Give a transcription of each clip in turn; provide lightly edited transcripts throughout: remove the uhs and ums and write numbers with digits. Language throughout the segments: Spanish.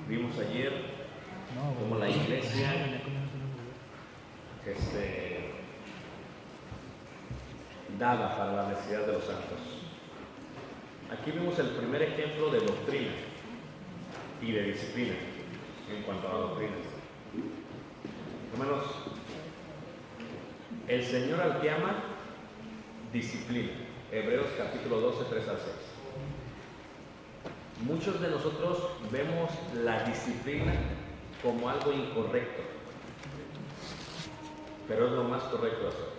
Vimos ayer como la iglesia daba para la necesidad de los santos. Aquí vimos el primer ejemplo de doctrina y de disciplina en cuanto a la doctrina. Hermanos, el Señor al que ama, disciplina. Hebreos capítulo 12, 3 al 6. Muchos de nosotros vemos la disciplina como algo incorrecto, pero es lo más correcto hacer.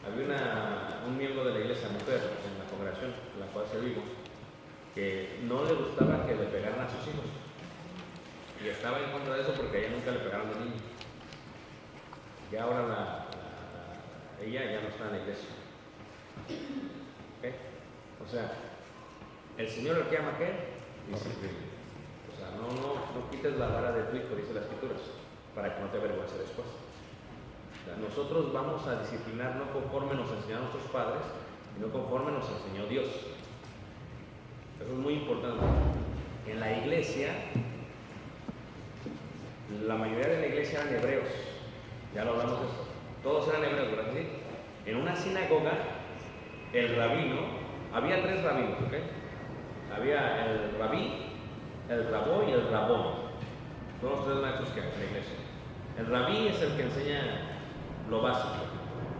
Había un miembro de la iglesia mujer en la congregación en la cual servimos que no le gustaba que le pegaran a sus hijos y estaba en contra de eso porque a ella nunca le pegaron de niño. Y ahora ella ya no está en la iglesia. ¿Okay? O sea, el Señor al que ama, ¿qué? Disciplina. O sea, no quites la vara de tu hijo, dice las Escrituras, para que no te avergüences después. O sea, nosotros vamos a disciplinar no conforme nos enseñaron nuestros padres, sino conforme nos enseñó Dios. Eso es muy importante. En la iglesia, la mayoría de la iglesia eran hebreos. Ya lo hablamos de eso. Todos eran hebreos, ¿verdad que sí? En una sinagoga, el rabino, había 3 rabinos, ¿ok? Había el rabí, el rabó y el rabón. Son los 3 maestros que hay en la iglesia. El rabí es el que enseña lo básico.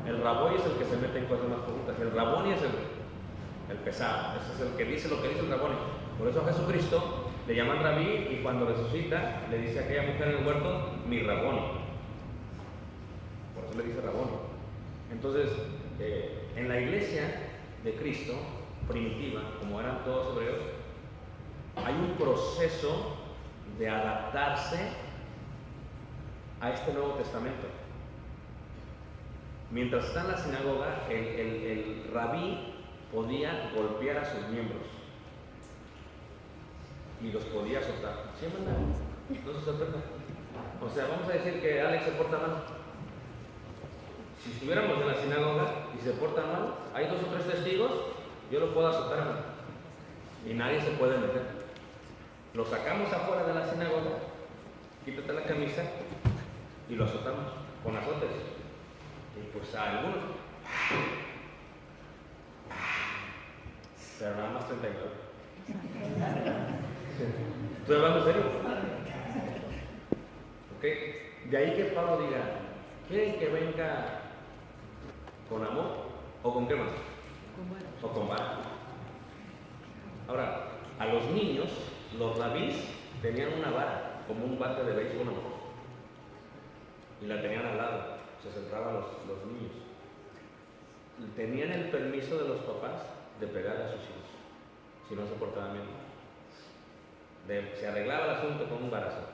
El rabó es el que se mete en cosas más profundas. Y el rabón es el pesado. Ese es el que dice lo que dice el rabón. Por eso a Jesucristo le llaman rabí y cuando resucita le dice a aquella mujer en el huerto, mi rabón. Por eso le dice rabón. Entonces, en la iglesia de Cristo primitiva, como eran todos hebreos, hay un proceso de adaptarse a este Nuevo Testamento. Mientras está en la sinagoga, el rabí podía golpear a sus miembros y los podía soltar. ¿Sí, hermana? No se sorprenda. O sea, vamos a decir que Alex se porta mal. Si estuviéramos en la sinagoga y se porta mal, hay 2 o 3 testigos, yo lo puedo azotar, hermano, y nadie se puede meter. Lo sacamos afuera de la sinagoga, quítate la camisa y lo azotamos con azotes. Y pues a algunos, pero nada más 39. ¿Estoy hablando en serio? ¿Ok? De ahí que Pablo diga, ¿quieren que venga con amor o con qué más? O con vara. Ahora, a los niños, los rabís tenían una vara, como un bate de béisbol, y la tenían al lado. Se sentaban los niños. Tenían el permiso de los papás de pegar a sus hijos si no se portaban bien. Se arreglaba el asunto con un barazo.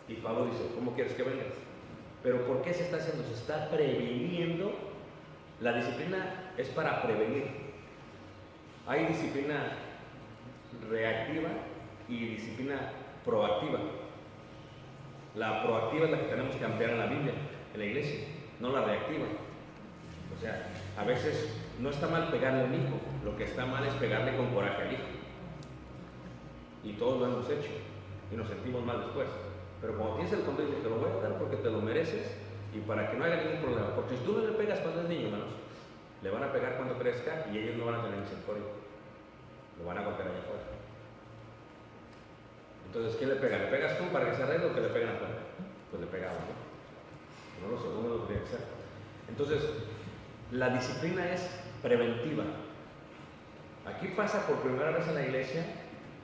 Y Pablo dice, ¿cómo quieres que vengas? Pero ¿por qué se está haciendo? Se está previniendo. La disciplina es para prevenir. Hay disciplina reactiva y disciplina proactiva. La proactiva es la que tenemos que ampliar en la Biblia, en la iglesia, no la reactiva. O sea, a veces no está mal pegarle a un hijo, lo que está mal es pegarle con coraje al hijo. Y todos lo hemos hecho y nos sentimos mal después. Pero cuando tienes el control, te lo voy a dar porque te lo mereces y para que no haya ningún problema. Porque si tú no le pegas cuando es niño, hermanos, le van a pegar cuando crezca y ellos no van a tener misericordia. Lo van a golpear allá afuera. Entonces, ¿quién le pega? ¿Le pegas tú para que se arregle o que le peguen afuera? Pues le pegaba, ¿no? No lo segundo lo tendría que ser. Entonces, la disciplina es preventiva. Aquí pasa por primera vez en la iglesia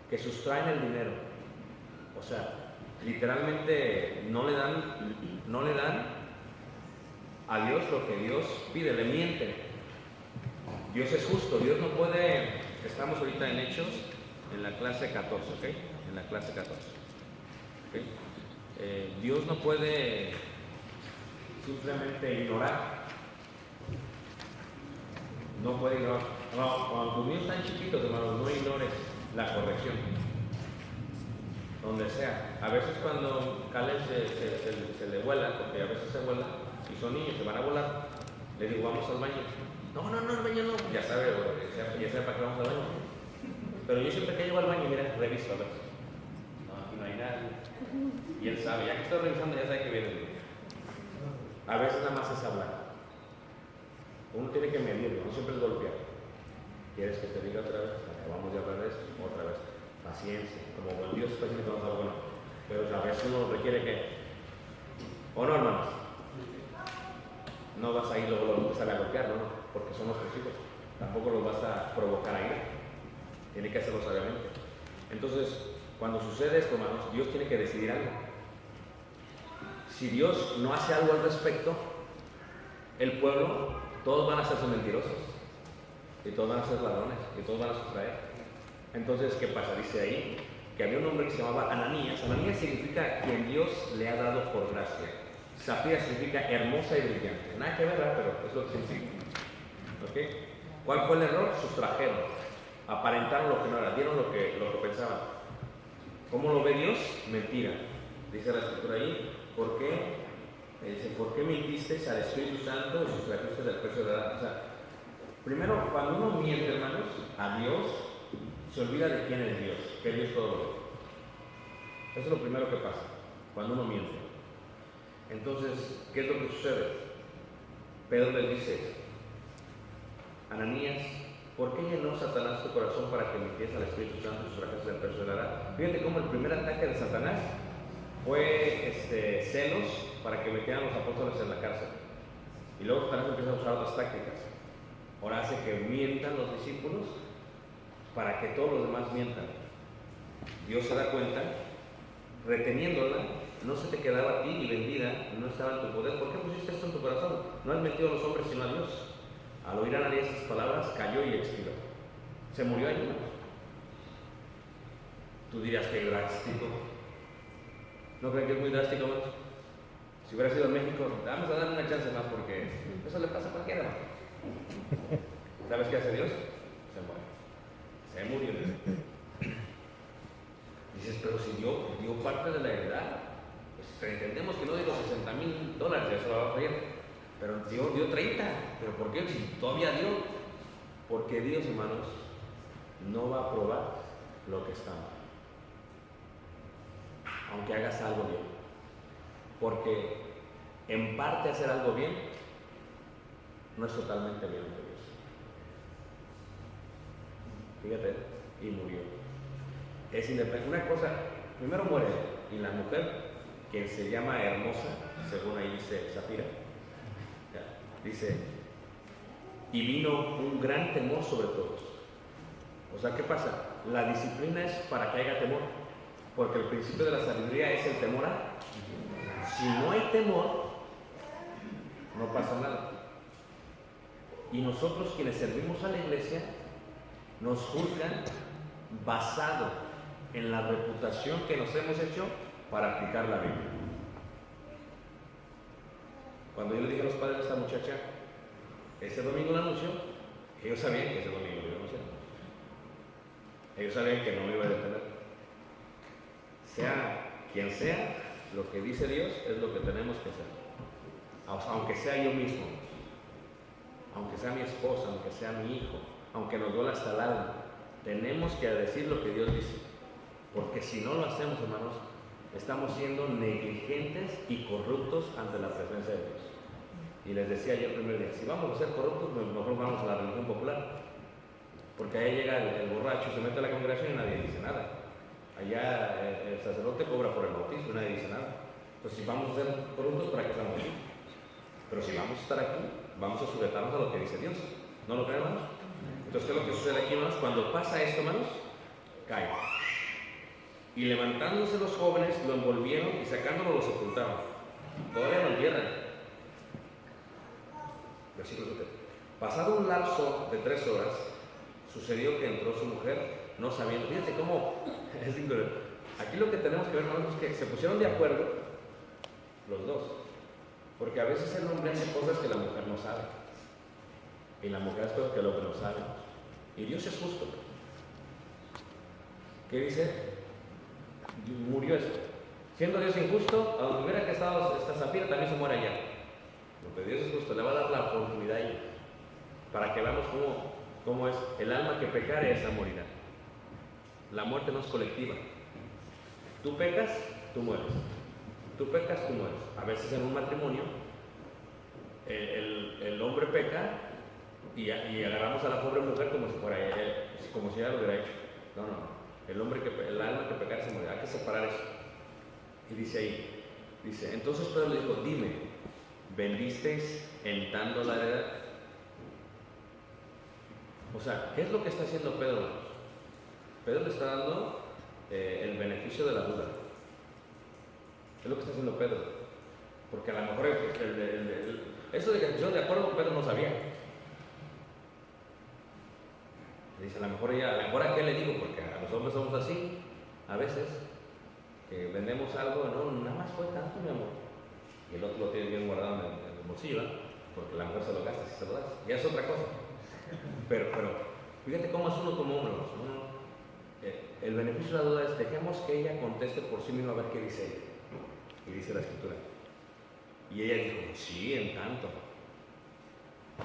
que sustraen el dinero. O sea, literalmente no le dan a Dios lo que Dios pide, le mienten. Dios es justo, Dios no puede. Estamos ahorita en Hechos, en la clase 14, ¿ok? En la clase 14. ¿Okay? Dios no puede simplemente ignorar. No puede ignorar. No, cuando tus niños están chiquitos, hermanos, no ignores la corrección. Donde sea. A veces cuando Caleb se le vuela, porque a veces se vuela, y son niños, se van a volar, le digo, vamos al baño. No, al baño no. Ya sabe para qué vamos al baño. Pero yo siempre que llego al baño, mira, reviso a ver. Y él sabe, ya que estoy revisando, ya sabe que viene. A veces nada más es hablar. Uno tiene que medirlo, no siempre es golpear. ¿Quieres que te diga otra vez? Acabamos de hablar de eso, otra vez. Paciencia, como buen Dios está diciendo que vamos a hablar, bueno. Pero a veces uno requiere que, ¿o no, hermanos? No vas a ir luego empezar a golpear, no, porque son nuestros hijos. Tampoco los vas a provocar a ira. Tiene que hacerlo sabiamente. Entonces, cuando sucede esto, hermanos, Dios tiene que decidir algo. Si Dios no hace algo al respecto, el pueblo, todos van a hacerse mentirosos. Y todos van a ser ladrones. Y todos van a sustraer. Entonces, ¿qué pasa? Dice ahí que había un hombre que se llamaba Ananías. Ananías significa quien Dios le ha dado por gracia. Zafira significa hermosa y brillante. Nada que ver, ¿verdad? Pero es lo que significa. ¿Ok? ¿Cuál fue el error? Sustrajeron. Aparentaron lo que no era. Dieron lo que pensaban. ¿Cómo lo ve Dios? Mentira. Dice la escritura ahí. ¿Por qué? Dice, ¿por qué mentisteis al Espíritu Santo y sustrajisteis del precio de la... O sea, primero, cuando uno miente, hermanos, a Dios, se olvida de quién es Dios, que Dios todo lo ve. Eso es lo primero que pasa, cuando uno miente. Entonces, ¿qué es lo que sucede? Pedro les dice, Ananías, ¿por qué llenó Satanás tu corazón para que mintieses al Espíritu Santo y sustrajeses del precio de la edad? Fíjate cómo el primer ataque de Satanás fue celos para que metieran a los apóstoles en la cárcel. Y luego Satanás empieza a usar otras tácticas. Ahora hace que mientan los discípulos para que todos los demás mientan. Dios se da cuenta, reteniéndola, no se te quedaba a ti y vendida, no estaba en tu poder. ¿Por qué pusiste esto en tu corazón? No has mentido a los hombres sino a Dios. Al oír Ananías estas palabras, cayó y expiró. Se murió allí. Tú dirías que drástico. ¿No creen que es muy drástico, hermanos? Si hubiera sido en México, vamos a darle una chance más porque eso le pasa a cualquiera, hermano. ¿Sabes qué hace Dios? Se muere. Se murió. Dices, pero si dio parte de la heredad, pues entendemos que no dio $60,000, eso va a fallar. Pero dio 30. ¿Pero por qué? Si todavía dio. Porque Dios, hermanos, no va a probar lo que está mal. Aunque hagas algo bien. Porque en parte hacer algo bien no es totalmente bien ante Dios. Fíjate, y murió. Es independiente. Una cosa, primero muere, y la mujer, que se llama hermosa, según ahí dice Zafira, dice, y vino un gran temor sobre todos. O sea, ¿qué pasa? La disciplina es para que haya temor. Porque el principio de la sabiduría es el temor a. Si no hay temor, no pasa nada. Y nosotros quienes servimos a la iglesia, nos juzgan basado en la reputación que nos hemos hecho para aplicar la Biblia. Cuando yo le dije a los padres de esta muchacha, ese domingo la anunció, ellos sabían que ese domingo lo iba a anunciar. Ellos sabían que no me iba a detener. Sea quien sea, lo que dice Dios es lo que tenemos que hacer. Aunque sea yo mismo, aunque sea mi esposa, aunque sea mi hijo, aunque nos duela hasta el alma, tenemos que decir lo que Dios dice. Porque si no lo hacemos, hermanos, estamos siendo negligentes y corruptos ante la presencia de Dios. Y les decía yo el primer día, si vamos a ser corruptos, mejor vamos a la religión popular. Porque ahí llega el borracho, se mete a la congregación y nadie dice nada. Allá el sacerdote cobra por el bautismo y nadie dice nada. Entonces, si vamos a ser corruptos, ¿para qué estamos aquí? Pero si vamos a estar aquí, vamos a sujetarnos a lo que dice Dios. ¿No lo creen, hermanos? Entonces, ¿qué es lo que sucede aquí, hermanos? Cuando pasa esto, hermanos, cae. Y levantándose los jóvenes, lo envolvieron y sacándolo lo sepultaron. Todavía lo entierran. Versículo 7. Pasado un lapso de 3 horas, sucedió que entró su mujer, no sabiendo. Fíjate cómo es increíble. Aquí lo que tenemos que ver, hermanos, es que se pusieron de acuerdo los dos. Porque a veces el hombre hace cosas que la mujer no sabe. Y la mujer hace cosas que el hombre no sabe. Y Dios es justo. ¿Qué dice? Murió eso. Siendo Dios injusto, a donde hubiera que estado esta Zafira también se muere allá. Porque Dios es justo, le va a dar la oportunidad a ella. Para que veamos cómo es. El alma que pecare, esa morirá. La muerte no es colectiva. Tú pecas, tú mueres. Tú pecas, tú mueres. A veces en un matrimonio, el hombre peca y agarramos a la pobre mujer como si fuera él, como si ella lo hubiera hecho. No, el alma que pecara se muere. Hay que separar eso. Y dice ahí, entonces Pedro le dijo, dime, ¿vendisteis en tanto la heredad? O sea, ¿qué es lo que está haciendo Pedro? Pedro le está dando el beneficio de la duda. Es lo que está haciendo Pedro. Porque a lo mejor eso de que yo de acuerdo con Pedro no sabía. Dice, a lo mejor a qué le digo, porque a los hombres somos así, a veces, que vendemos algo, no, nada más fue tanto, mi amor. Y el otro lo tiene bien guardado en el bolsillo, ¿no? Porque la mujer se lo gasta si se lo das. Ya es otra cosa. Pero, fíjate cómo es uno como hombre, ¿no? El beneficio de la duda es, dejemos que ella conteste por sí misma a ver qué dice ella. Y dice la Escritura. Y ella dijo, sí, en tanto.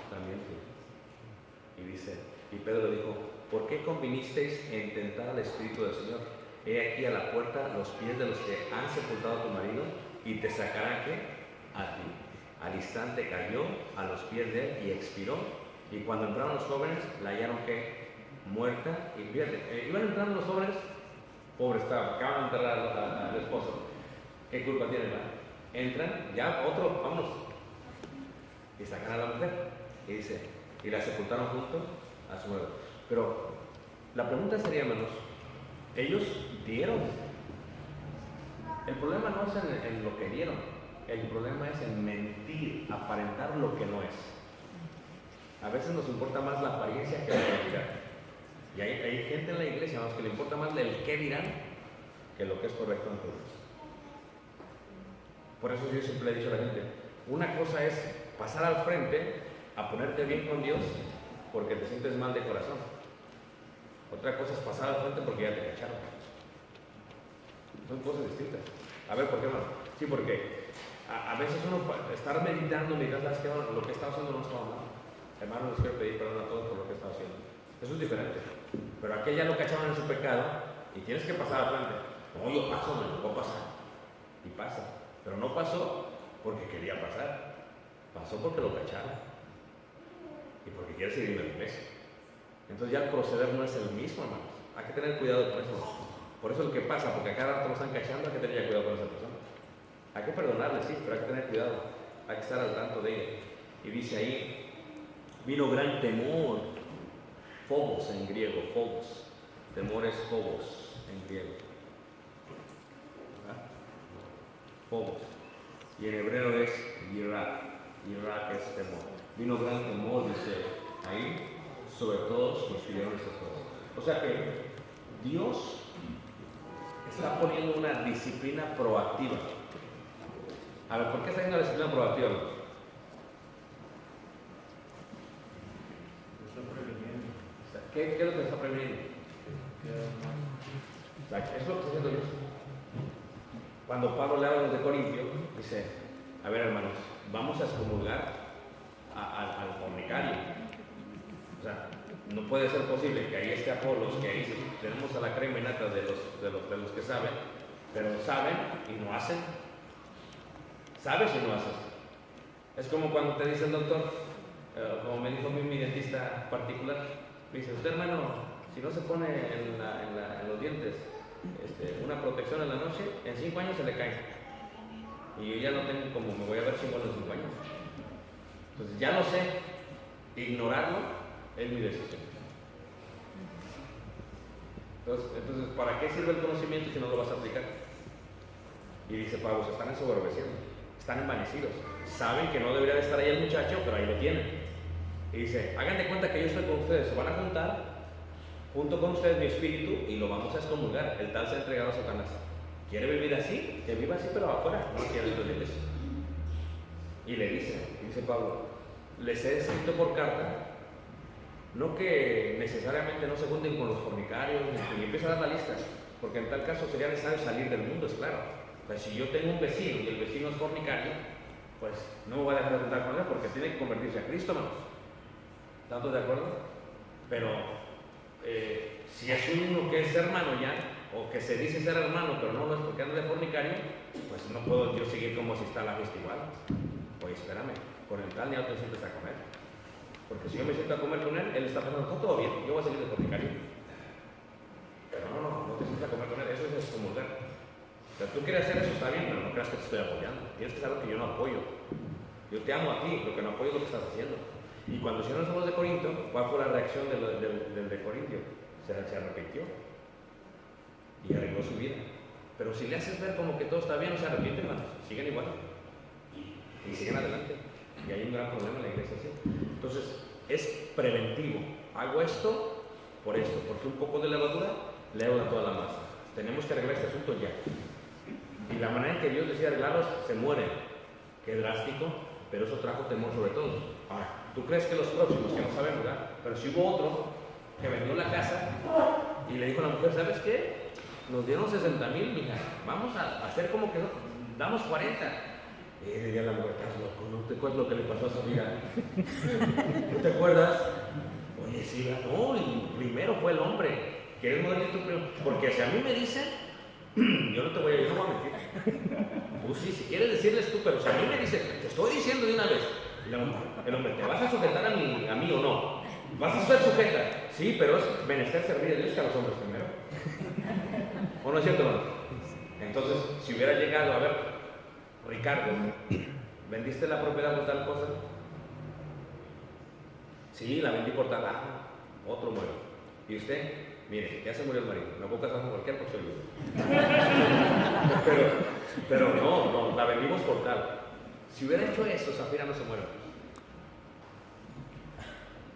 También sí. Y dice, y Pedro le dijo, ¿por qué convinisteis en tentar al Espíritu del Señor? He aquí a la puerta los pies de los que han sepultado a tu marido y te sacarán, ¿qué? A ti. Al instante cayó a los pies de él y expiró. Y cuando entraron los jóvenes, la hallaron, ¿qué? Muerta. Y fíjate, iban entrando los jóvenes, pobre estaba, acaban de enterrar al esposo. ¿Qué culpa tienen? Entran, ya otro, vámonos. Y sacan a la mujer. Y dice, y la sepultaron junto a su muerto. Pero la pregunta sería, hermanos, ellos dieron. El problema no es en lo que dieron, el problema es en mentir, aparentar lo que no es. A veces nos importa más la apariencia que la realidad. Y hay gente en la iglesia, hermanos, que le importa más el qué dirán que lo que es correcto en todos. Por eso yo siempre le he dicho a la gente, una cosa es pasar al frente a ponerte bien con Dios porque te sientes mal de corazón. Otra cosa es pasar al frente porque ya te cacharon. Son cosas distintas. A ver, ¿por qué no? Sí, porque a veces uno estar meditando mientras ¿sabes qué? Lo que está haciendo no está mal. Hermano, les quiero pedir perdón a todos por lo que está haciendo. Eso es diferente. Pero aquel ya lo cacharon en su pecado y tienes que pasar al frente. No, yo paso, no puedo pasar. Y pasa. Pero no pasó porque quería pasar. Pasó porque lo cacharon. Y porque quiere seguir en la iglesia. Entonces ya el proceder no es el mismo, hermanos. Hay que tener cuidado con eso. Por eso es lo que pasa, porque a cada rato lo están cachando, hay que tener cuidado con esa persona. Hay que perdonarle, sí, pero hay que tener cuidado. Hay que estar al tanto de ella. Y dice ahí, vino gran temor. Phobos en griego, phobos. Temor es phobos en griego. ¿Verdad? Phobos. Y en hebreo es yirak. Yirak es temor. Vino gran temor, dice ahí, sobre todos los que vieron estas cosas. O sea que Dios está poniendo una disciplina proactiva. A ver, ¿por qué está haciendo una disciplina proactiva? ¿Qué es lo que está previniendo? O sea, es lo que está haciendo Dios. Cuando Pablo le habla a los de Corintio, dice, a ver hermanos, vamos a excomulgar al fornicario. O sea, no puede ser posible que ahí esté Apolos, que ahí tenemos a la crema innata de los que saben, pero saben y no hacen. Sabes y no haces. Es como cuando te dice el doctor, como me dijo mi dentista particular, me dice, usted hermano, si no se pone en los dientes una protección en la noche, en 5 años se le cae. Y yo ya no tengo como me voy a ver chingón en 5 años. Entonces ya lo sé, ignorarlo es mi decisión. Entonces, ¿para qué sirve el conocimiento si no lo vas a aplicar? Y dice Pablo, se están ensoberbeciendo, están envanecidos, saben que no debería de estar ahí el muchacho, pero ahí lo tienen. Y dice, hagan de cuenta que yo estoy con ustedes, se van a juntar, junto con ustedes mi espíritu y lo vamos a excomulgar. El tal se ha entregado a Satanás. ¿Quiere vivir así? Que viva así, pero afuera, no quiere dentro de la iglesia. Y le dice Pablo, les he escrito por carta, no que necesariamente no se junten con los fornicarios, y empieza a dar la lista, porque en tal caso sería necesario salir del mundo, es claro. O sea, si yo tengo un vecino y el vecino es fornicario, pues no me voy a dejar de juntar con él porque tiene que convertirse a Cristo, hermanos. ¿Estamos de acuerdo? Pero si es uno que es hermano ya, o que porque se dice ser hermano, pero no lo es porque anda de fornicario, pues no puedo yo seguir como si está la fiesta igual. Oye, espérame, con el tal ya no te sientes a comer. Porque si yo me siento a comer con él, él está pensando, está todo bien, yo voy a seguir de fornicario. Pero no te sientes a comer con él, eso es excomulgar. O sea, tú quieres hacer eso, está bien, pero no creas que te estoy apoyando. Tienes que saber que yo no apoyo. Yo te amo a ti, lo que no apoyo es lo que estás haciendo. Y cuando hicieron los de Corinto, ¿cuál fue la reacción del de Corintio? Se arrepintió y arregló su vida. Pero si le haces ver como que todo está bien, no se arrepienten, hermanos, siguen igual y siguen adelante. Y hay un gran problema en la iglesia así. Entonces, es preventivo. Hago esto por esto, porque un poco de levadura leuda toda la masa. Tenemos que arreglar este asunto ya. Y la manera en que Dios decía arreglarlos, se mueren. Qué drástico, pero eso trajo temor sobre todos. Ahora, ¿tú crees que los próximos, que no sabemos, ¿verdad? Pero si hubo otro que vendió la casa y le dijo a la mujer, ¿sabes qué? Nos dieron 60,000, mija, vamos a hacer como que no, damos 40. Y le diría a la mujer, estás loco, ¿no te acuerdas lo que le pasó a su amiga? ¿No te acuerdas? Oye, sí, no, y primero fue el hombre. ¿Quieres morir tú primero? Porque si a mí me dicen, yo no voy a mentir. Pues sí, si quieres decirles tú, pero si a mí me dicen, te estoy diciendo de una vez, el hombre, ¿te vas a sujetar a mí o no? ¿Vas a ser sujeta? Sí, pero es menester servir a Dios que a los hombres primero. ¿O no es cierto, hermano? Entonces, si hubiera llegado, a ver, Ricardo, ¿vendiste la propiedad por tal cosa? Sí, la vendí por tal. Otro muere. ¿Y usted? Mire, ya se murió el marido. No puedo casar con cualquier porque soy yo. Pero no, la vendimos por tal. Si hubiera hecho eso, Zafira no se muere.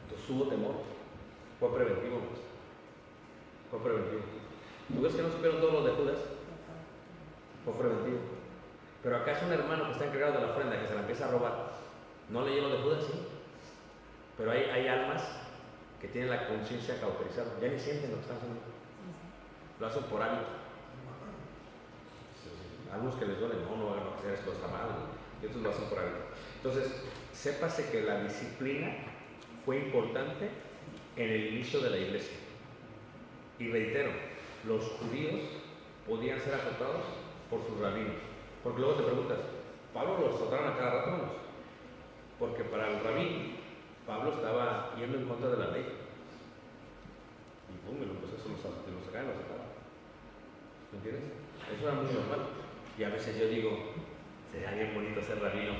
Entonces hubo temor. Fue preventivo. Fue preventivo. ¿Tú ves que no supieron todos los de Judas? Fue preventivo. Pero ¿acaso un hermano que está encargado de la ofrenda que se la empieza a robar no leyó lo de Judas? Sí. Pero hay almas que tienen la conciencia cauterizada, ya ni sienten lo que están haciendo. Lo hacen por hábito. Algunos que les duele, no van a hacer esto, está mal, y otros lo hacen por hábito. Entonces, sépase que la disciplina fue importante en el inicio de la iglesia. Y reitero, los judíos podían ser azotados por sus rabinos. Porque luego te preguntas, ¿Pablo lo azotaron a cada rato? No. Porque para el rabino, Pablo estaba yendo en contra de la ley. Y pum, pues eso lo sacaban, lo sacaban. ¿Me entiendes? Eso era muy normal. Y a veces yo digo, sería bien bonito ser rabino, ¿no?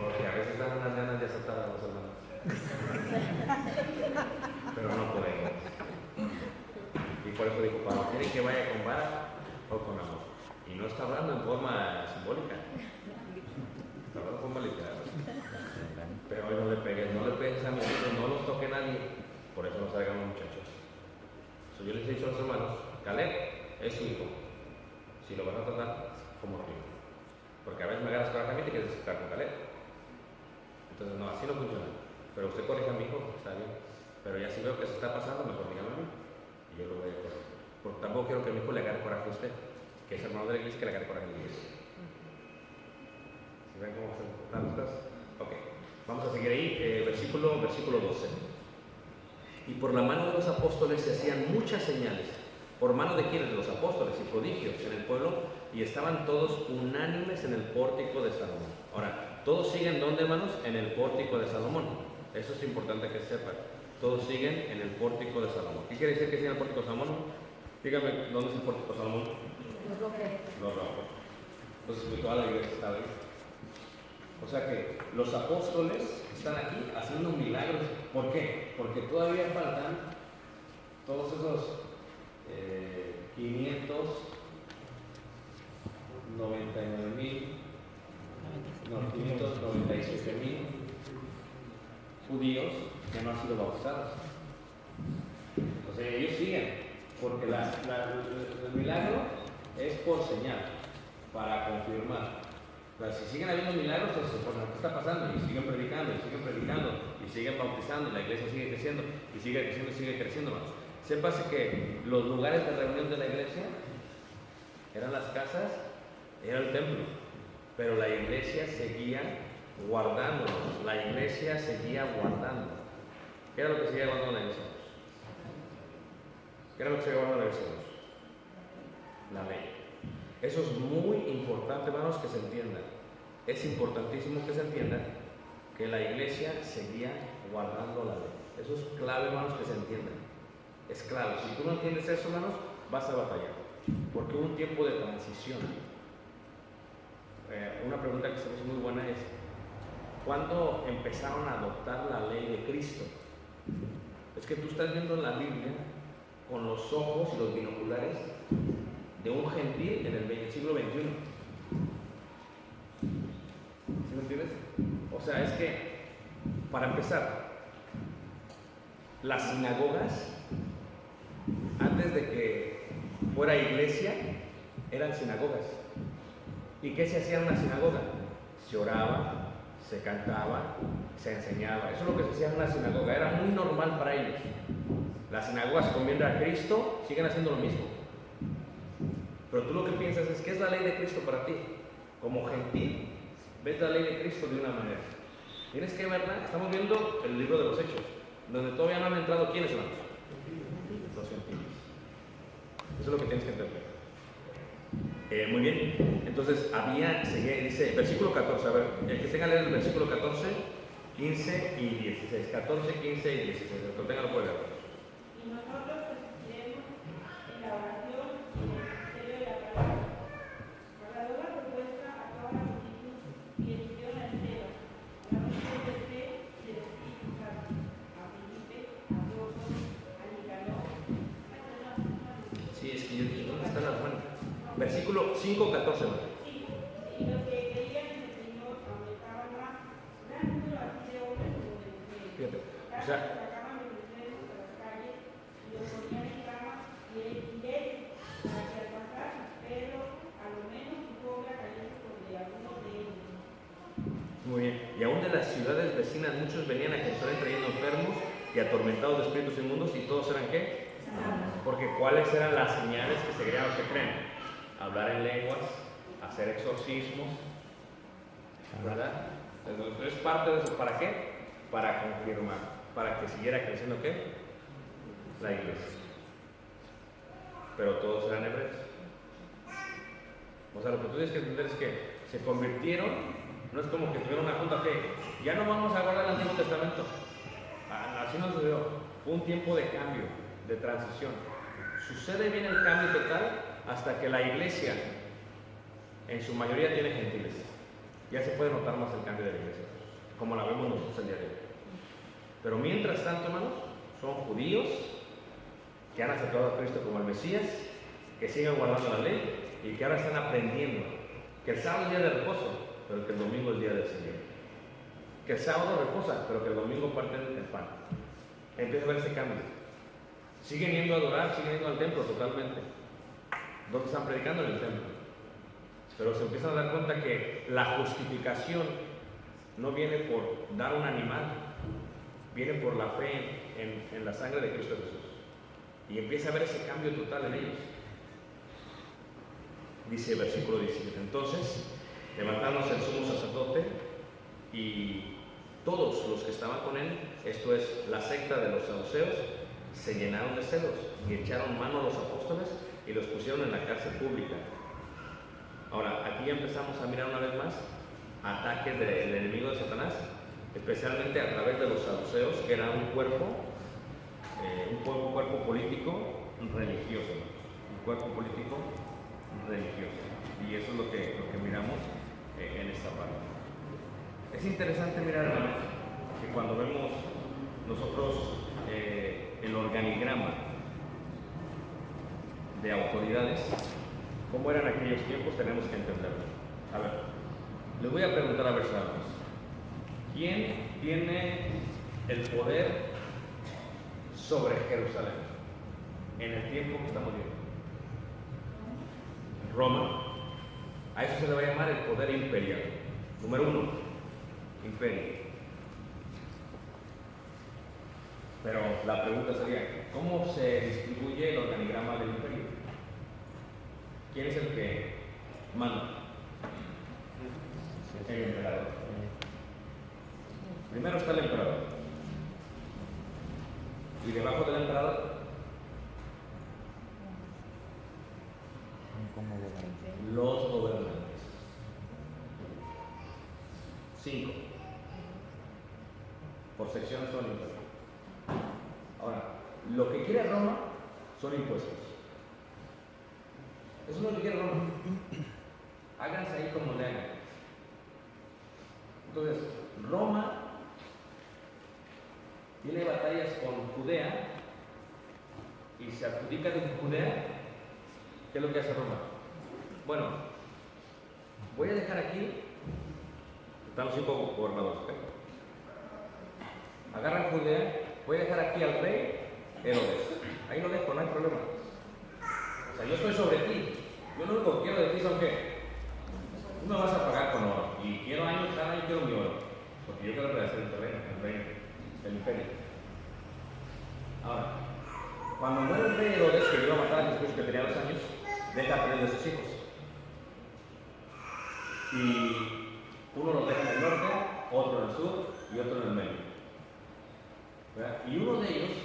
Porque a veces dan unas ganas de azotar a los hermanos. Pero no podemos. Y por eso digo, Pablo, ¿quieren que vaya con vara o con amor? Y no está hablando en forma simbólica. Está hablando en forma literal. Pero hoy no le pegues a mis hijos, no los toque nadie. Por eso no salgan los muchachos. Yo les he dicho a los hermanos, Caleb es su hijo. Si lo vas a tratar como hijo. Porque a veces me agarras correctamente y quieres estar con Caleb. Entonces no, así no funciona. Pero usted corrija a mi hijo, está bien. Pero ya si veo que se está pasando, mejor dígame a mí. Y yo lo voy a corregir. Porque tampoco quiero que mi hijo le agarre coraje a usted, que es hermano de la iglesia, que le agarre coraje a la iglesia. ¿Sí ven cómo se dan las cosas? Ok. Vamos a seguir ahí, versículo 12. Y por la mano de los apóstoles se hacían muchas señales. ¿Por mano de quiénes? De los apóstoles y prodigios en el pueblo, y estaban todos unánimes en el pórtico de Salomón. Ahora, ¿todos siguen dónde, hermanos? En el pórtico de Salomón. Eso es importante que sepan. Todos siguen en el pórtico de Salomón. ¿Qué quiere decir que siguen en el pórtico de Salomón? Dígame, ¿dónde es el pórtico de Salomón? Los rojos. Entonces, toda la iglesia está ahí. O sea que los apóstoles están aquí haciendo milagros. ¿Por qué? Porque todavía faltan todos esos 597,000 judíos que no han sido bautizados. Entonces ellos siguen, porque el milagro es por señal, para confirmar. Pero si siguen habiendo milagros, entonces, ¿qué está pasando? Y siguen predicando, y siguen bautizando, y la iglesia sigue creciendo, y sigue creciendo más. Sépase que los lugares de reunión de la iglesia eran las casas, era el templo, pero la iglesia seguía guardándolos, la iglesia seguía guardando. ¿Qué era lo que seguía guardando la iglesia? ¿Qué era lo que se llevaba a la iglesia, hermanos? La ley. Eso es muy importante, hermanos, que se entienda. Es importantísimo que se entienda que la iglesia seguía guardando la ley. Eso es clave, hermanos, que se entienda. Es clave. Si tú no entiendes eso, hermanos, vas a batallar. Porque hubo un tiempo de transición. Una pregunta que se me hace muy buena es: ¿cuándo empezaron a adoptar la ley de Cristo? Es que tú estás viendo la Biblia con los ojos y los binoculares de un gentil en el siglo XXI. ¿Sí me entiendes? O sea, es que, para empezar, las sinagogas, antes de que fuera iglesia, eran sinagogas. ¿Y qué se hacía en una sinagoga? Se oraba, se cantaba, se enseñaba. Eso es lo que se hacía en una sinagoga. Era muy normal para ellos. Las sinagogas convienen a Cristo, siguen haciendo lo mismo. Pero tú lo que piensas es: ¿qué es la ley de Cristo para ti? Como gentil, ves la ley de Cristo de una manera. Tienes que verla. Estamos viendo el libro de los Hechos, donde todavía no han entrado. ¿Quiénes, hermanos? Los gentiles. Eso es lo que tienes que entender. Muy bien. Entonces, dice, versículo 14. A ver, el que tenga que leer el versículo 14, 15 y 16. 14, 15 y 16. El que tenga lo puede leer. Y nosotros persistiremos en la oración y en el ministerio de la palabra. Agradó la propuesta a toda la multitud y eligieron a Esteban, a la mujer de fe y del Espíritu Santo, a Felipe, a Teófilo, a Nicanor. Sí, es que yo dije: ¿dónde está la hermana? Versículo 5, 14. Sí, y los que creían en el Señor aumentaban más. Gran número así de hombres como de mujeres. Fíjate, o sea, Sacaban de los presos a las calles y los ponían en camas y él, para que al pasar Pedro, a lo menos su cobra cayese sobre alguno de ellos. muy bien. Y aún de las ciudades vecinas muchos venían a Jerusalén trayendo enfermos y atormentados de espíritus inmundos, y todos eran ¿qué? Porque ¿cuáles eran las señales que seguirían los que creen? Hablar en lenguas, hacer exorcismos, ¿verdad? Entonces, es parte de eso. ¿Para qué? Para confirmar, para que siguiera creciendo ¿qué? La iglesia. Pero todos eran hebreos. O sea, lo que tú tienes que entender es que se convirtieron. No es como que tuvieron una junta que ya no vamos a guardar el Antiguo Testamento. Así no se dio. Fue un tiempo de cambio, de transición. Sucede bien el cambio total hasta que la iglesia, en su mayoría, tiene gentiles. Ya se puede notar más el cambio de la iglesia, como la vemos nosotros el día de hoy. Pero mientras tanto, hermanos, son judíos que han aceptado a Cristo como el Mesías, que siguen guardando la ley y que ahora están aprendiendo que el sábado es día de reposo, pero que el domingo es día del Señor. Que el sábado reposa, pero que el domingo parten el pan. Empieza a ver ese cambio. Siguen yendo a adorar, siguen yendo al templo totalmente. ¿Dónde están predicando? En el templo. Pero se empiezan a dar cuenta que la justificación no viene por dar un animal, viene por la fe en la sangre de Cristo Jesús. Y empieza a ver ese cambio total en ellos. Dice el versículo 17: entonces, levantándose el sumo sacerdote y todos los que estaban con él, esto es, la secta de los saduceos, se llenaron de celos y echaron mano a los apóstoles y los pusieron en la cárcel pública. Ahora, aquí ya empezamos a mirar una vez más ataques del enemigo de Satanás, especialmente a través de los saduceos, que era un cuerpo político religioso, un cuerpo político religioso. Y eso es lo que miramos en esta parte. Es interesante mirar, hermanos, que cuando vemos nosotros el organigrama de autoridades, cómo eran aquellos tiempos, tenemos que entenderlo. A ver, les voy a preguntar a ver si sabemos. ¿Quién tiene el poder sobre Jerusalén en el tiempo que estamos viviendo? Roma. A eso se le va a llamar el poder imperial. Número 1, imperio. Pero la pregunta sería, ¿cómo se distribuye el organigrama del imperio? ¿Quién es el que manda? El emperador. Primero está el emperador. Y debajo del emperador Los gobernantes. 5. Por secciones son impuestos. Ahora, lo que quiere Roma son impuestos. Eso es lo que quiere Roma. Háganse ahí como le hagan. Entonces, Roma tiene batallas con Judea y se adjudica de Judea. ¿Qué es lo que hace Roma? Bueno, voy a dejar aquí, están los 5 gobernadores, ¿ok? Agarran Judea, voy a dejar aquí al rey Herodes. Ahí lo dejo, no hay problema. O sea, yo estoy sobre ti. Yo lo único que quiero de ti son que tú me vas a pagar con oro. Y quiero años, cada año quiero mi oro. Porque yo quiero rehacer el reino, el imperio. Ahora, cuando muere el rey Herodes, que iba a matar a Jesús, que tenía 2 años, deja a 3 de sus hijos. Y uno los deja en el norte, otro en el sur y otro en el medio. ¿Verdad? Y uno de ellos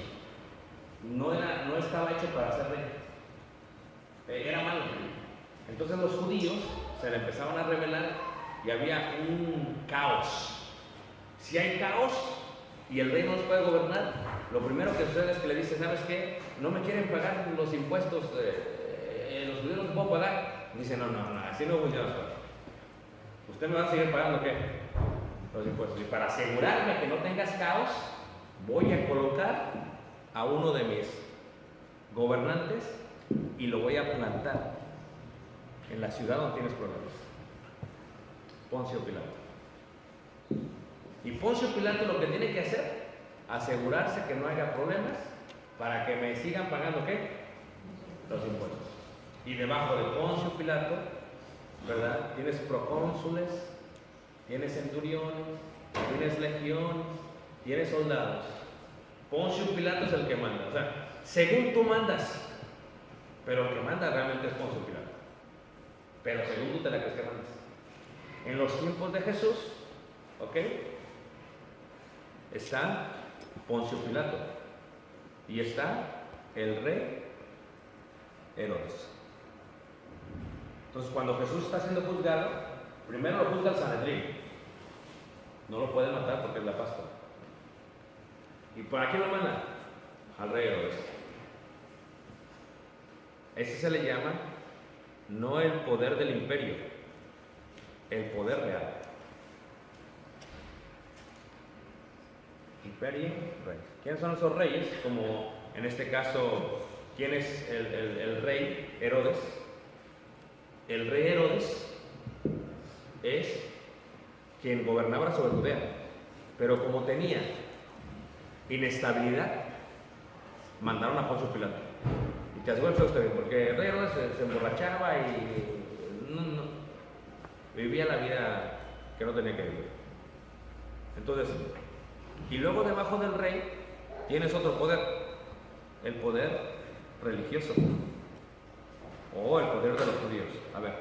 no estaba hecho para ser rey. Era malo. Entonces los judíos se le empezaban a rebelar y había un caos. Si hay caos y el rey no los puede gobernar, lo primero que sucede es que le dice, ¿sabes qué? No me quieren pagar los impuestos, los judíos no los puedo pagar. Dice, no, así no funciona las cosas. Usted me va a seguir pagando ¿qué? Los impuestos. Y para asegurarme que no tengas caos, voy a colocar a uno de mis gobernantes y lo voy a plantar en la ciudad donde tienes problemas. Poncio Pilato. Y Poncio Pilato lo que tiene que hacer, asegurarse que no haya problemas para que me sigan pagando ¿qué? Los impuestos. Y debajo de Poncio Pilato, ¿verdad? Tienes procónsules, tienes centuriones, tienes legiones, tienes soldados. Poncio Pilato es el que manda. O sea, según tú mandas, pero el que manda realmente es Poncio Pilato. Pero según tú te la crees que mandas. En los tiempos de Jesús, ¿ok? Está Poncio Pilato y está el rey Herodes. Entonces, cuando Jesús está siendo juzgado, primero lo juzga el Sanedrín. No lo puede matar porque es la Pascua. ¿Y para quién lo manda? Al rey Herodes. Ese se le llama no el poder del imperio, el poder real. Imperio, rey. ¿Quiénes son esos reyes? Como en este caso, ¿quién es el rey Herodes? El rey Herodes es quien gobernaba sobre Judea, pero como tenía inestabilidad, mandaron a Poncio Pilato. Y te aseguro que usted bien, porque el rey Herodes se emborrachaba y no, vivía la vida que no tenía que vivir. Entonces, y luego debajo del rey tienes otro poder, el poder religioso o el poder de los judíos. A ver,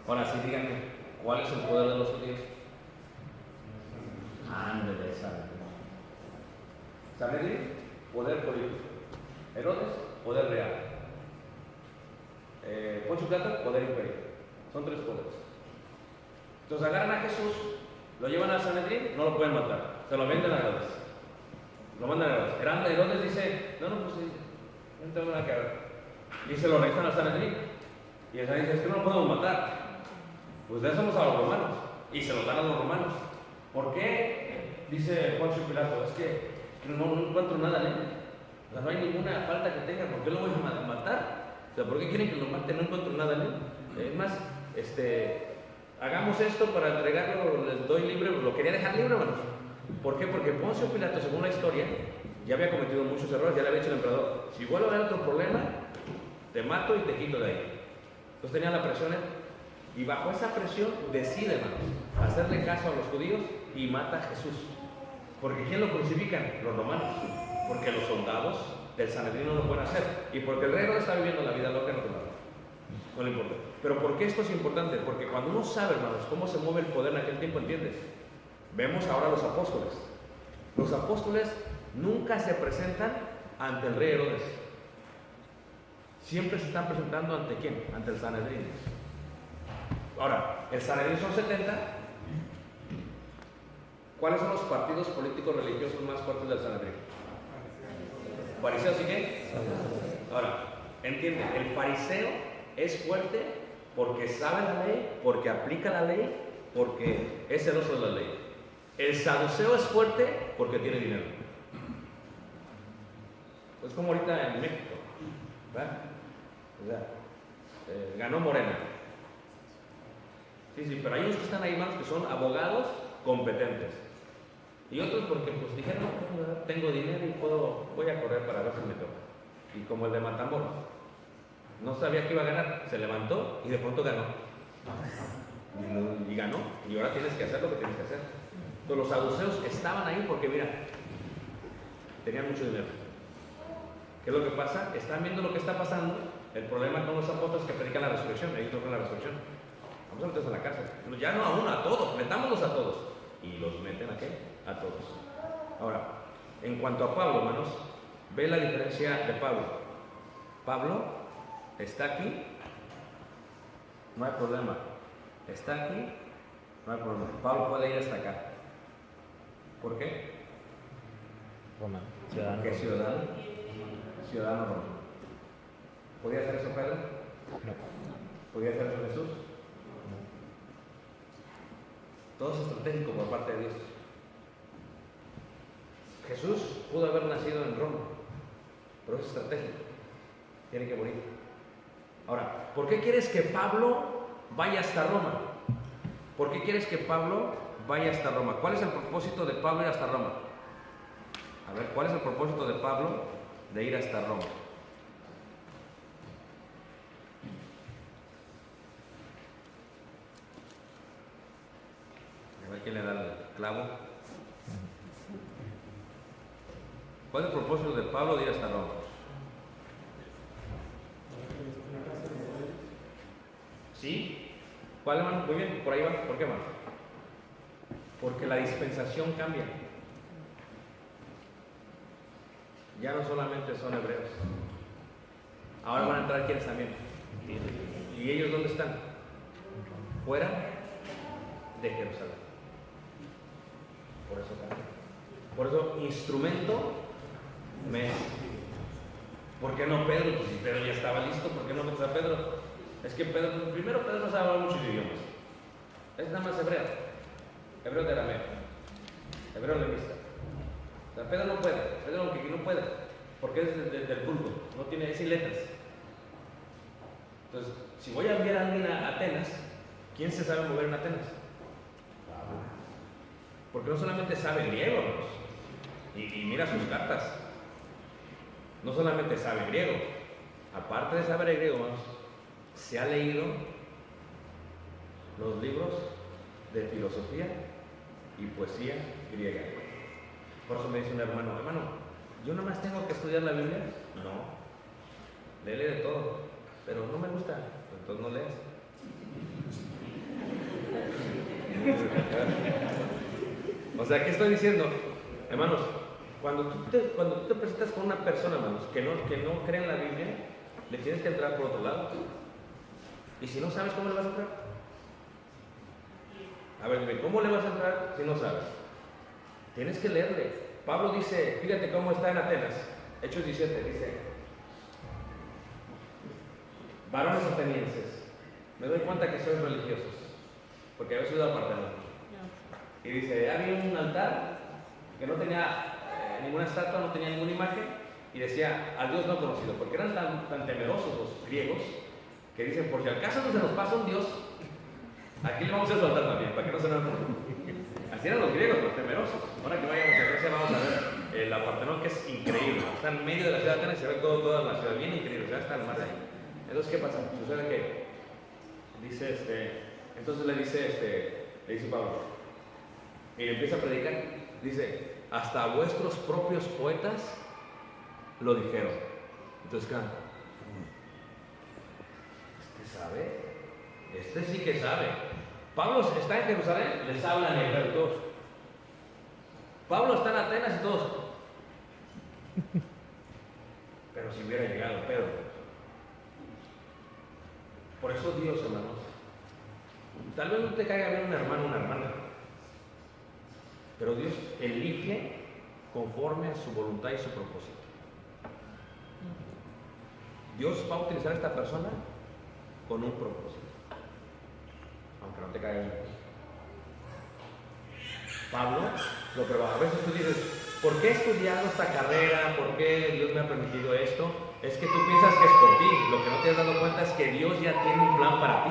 ahora sí díganme, ¿cuál es el poder de los judíos? Ándale, Sanedrín, poder político. Herodes, poder real. Poncio Pilato, poder imperial. Son 3 poderes. Entonces agarran a Jesús, lo llevan al Sanedrín, no lo pueden matar. Se lo venden a Herodes. Lo mandan a Herodes. Herodes dice, no, pues no tengo nada que ver. Y se lo regresan al Sanedrín. Y el Sanedrín dice, es que no lo podemos matar. Pues désemos a los romanos. Y se lo dan a los romanos. ¿Por qué? Dice Poncio Pilato, es que no encuentro nada en él. O sea, no hay ninguna falta que tenga. ¿Por qué lo voy a matar? O sea, ¿por qué quieren que lo mate? No encuentro nada en él. Es más, hagamos esto para entregarlo, les doy libre. Lo quería dejar libre, hermanos. ¿Por qué? Porque Poncio Pilato, según la historia, ya había cometido muchos errores. Ya le había dicho al emperador, si vuelvo a haber otro problema, te mato y te quito de ahí. Entonces tenía la presión y bajo esa presión decide, hermanos, hacerle caso a los judíos y mata a Jesús. Porque ¿quién lo crucifican? Los romanos. Porque los soldados del Sanedrín no lo pueden hacer. Y porque el rey no está viviendo la vida loca, no le importa. Pero ¿por qué esto es importante? Porque cuando uno sabe, hermanos, cómo se mueve el poder en aquel tiempo, ¿entiendes? Vemos ahora los apóstoles. Los apóstoles nunca se presentan ante el rey Herodes. siempre se están presentando ante quién? Ante el Sanedrín. Ahora, el Sanedrín son 70. ¿Cuáles son los partidos políticos religiosos más fuertes del Sanedrín? ¿Fariseos y qué? Ahora, entiende, el fariseo es fuerte porque sabe la ley, porque aplica la ley, porque es celoso de la ley. El saduceo es fuerte porque tiene dinero. Es como ahorita en México, ¿verdad? O sea, ganó Morena. Sí, pero hay unos que están ahí, hermanos, que son abogados competentes. Y otros porque pues dijeron, no, tengo dinero y voy a correr para ver si me toca. Y como el de Matamoros, no sabía que iba a ganar, se levantó y de pronto ganó. Y ganó, y ahora tienes que hacer lo que tienes que hacer. Entonces los saduceos estaban ahí porque, mira, tenían mucho dinero. ¿Qué es lo que pasa? Están viendo lo que está pasando. El problema con los apóstoles que predican la resurrección, ellos no creen la resurrección. Vamos a meterlos en la cárcel. Ya no a uno, a todos, metámoslos a todos. Y los meten a qué? A todos. Ahora, en cuanto a Pablo, hermanos, ve la diferencia de Pablo. Pablo está aquí, no hay problema. Está aquí, no hay problema. Pablo puede ir hasta acá. ¿Por qué? Roma, ciudadano. ¿Qué ciudadano? Ciudadano romano. ¿Podía hacer eso Pedro? No. ¿Podía hacer eso Jesús? No. Todo es estratégico por parte de Dios. Jesús pudo haber nacido en Roma, pero es estratégico. Tiene que morir. Ahora, ¿por qué quieres que Pablo vaya hasta Roma? ¿Por qué quieres que Pablo vaya hasta Roma? ¿Cuál es el propósito de Pablo ir hasta Roma? A ver, ¿cuál es el propósito de Pablo de ir hasta Roma? A ver quién le da el clavo. ¿Cuál es el propósito de Pablo de ir hasta Roma? ¿Sí? ¿Cuál, hermano? Muy bien, por ahí va. ¿Por qué, hermano? Porque la dispensación cambia. Ya no solamente son hebreos. Ahora van a entrar quienes también. ¿Y ellos dónde están? Fuera de Jerusalén. Por eso cambia. Por eso, instrumento me. ¿Por qué no Pedro? Pues si Pedro ya estaba listo, ¿por qué no metes a Pedro? Es que Pedro, primero Pedro no sabe hablar muchos idiomas. Es nada más hebreo. Hebreo de arameo. Hebreo levista. O sea, Pedro no puede. Pedro aunque no puede. Porque es del culto. No tiene, es sin letras. Entonces, si voy a enviar a alguien a Atenas, ¿quién se sabe mover en Atenas? Porque no solamente sabe griego, y mira sus cartas. No solamente sabe griego. Aparte de saber griego, hermanos, se ha leído los libros de filosofía y poesía griega. Por eso me dice un hermano, ¿yo nada más tengo que estudiar la Biblia? No, lee de todo, pero no me gusta, entonces no lees. O sea, ¿qué estoy diciendo? Hermanos, cuando tú te presentas con una persona, hermanos, que no cree en la Biblia, le tienes que entrar por otro lado. Y si no sabes, ¿cómo le vas a entrar? A ver, dime, ¿cómo le vas a entrar si no sabes? Tienes que leerle. Pablo dice, fíjate cómo está en Atenas, Hechos 17, dice, varones atenienses, me doy cuenta que sois religiosos, porque habéis ido a Partenón. Y dice, había un altar que no tenía ninguna estatua, no tenía ninguna imagen, y decía, al Dios no conocido, porque eran tan temerosos los griegos, que dicen, por si acaso no se nos pasa un Dios, aquí le vamos a soltar también, para que no se nos... Así eran los griegos, los temerosos. Ahora que vayamos a Grecia vamos a ver el Partenón, que es increíble. Está en medio de la ciudad de Atenas y se ve toda la ciudad, bien increíble, o sea, está el mar ahí. Entonces, ¿qué pasa? Sucede que dice entonces le dice Pablo, y empieza a predicar, dice, hasta vuestros propios poetas lo dijeron. Entonces, ¿qué? ¿Sabe? Este sí que sabe. Pablo está en Jerusalén, les hablan en hebreo todos. Pablo está en Atenas y todos. Pero si hubiera llegado Pedro, Por eso Dios, hermanos, tal vez no te caiga bien un hermano o una hermana, pero Dios elige conforme a su voluntad y su propósito. Dios va a utilizar a esta persona con un propósito, aunque no te caiga bien. Pablo lo probaba. A veces tú dices, ¿por qué he estudiado esta carrera? ¿Por qué Dios me ha permitido esto? Es que tú piensas que es por ti. Lo que no te has dado cuenta es que Dios ya tiene un plan para ti.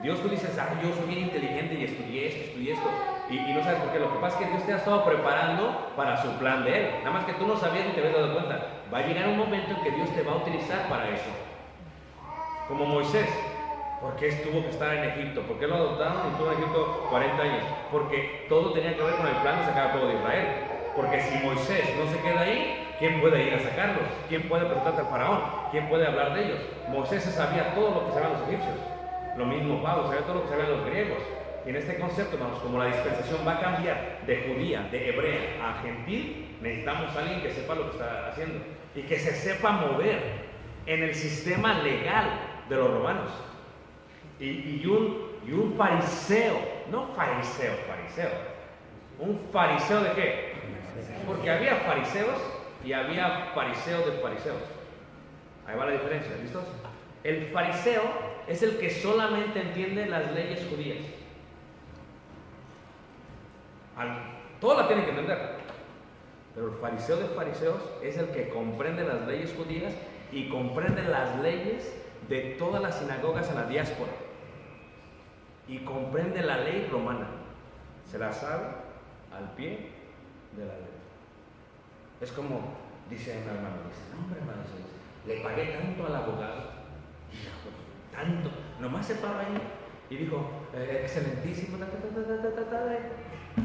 Dios, tú dices, yo soy bien inteligente y estudié esto. Y no sabes por qué. Lo que pasa es que Dios te ha estado preparando para su plan de Él. Nada más que tú no sabías ni te habías dado cuenta. Va a llegar un momento en que Dios te va a utilizar para eso. Como Moisés. ¿Por qué tuvo que estar en Egipto? ¿Por qué lo adoptaron y estuvo en Egipto 40 años? Porque todo tenía que ver con el plan de sacar al pueblo de Israel. Porque si Moisés no se queda ahí, ¿quién puede ir a sacarlos? ¿Quién puede presentarse al faraón? ¿Quién puede hablar de ellos? Moisés sabía todo lo que sabían los egipcios. Lo mismo Pablo, sabía todo lo que sabían los griegos. Y en este concepto, hermanos, como la dispensación va a cambiar de judía, de hebrea a gentil, necesitamos a alguien que sepa lo que está haciendo y que se sepa mover en el sistema legal de los romanos. Y un fariseo, no fariseo, ¿un fariseo de qué? Porque había fariseos y había fariseos de fariseos. Ahí va la diferencia, ¿listos? El fariseo es el que solamente entiende las leyes judías. Todo la tiene que entender. Pero el fariseo de fariseos es el que comprende las leyes judías y comprende las leyes de todas las sinagogas en la diáspora. Y comprende la ley romana. Se la sabe al pie de la ley. Es como, dice un hermano, no hombre hermano, le pagué tanto al abogado, tanto, nomás se paró ahí y dijo, excelentísimo, le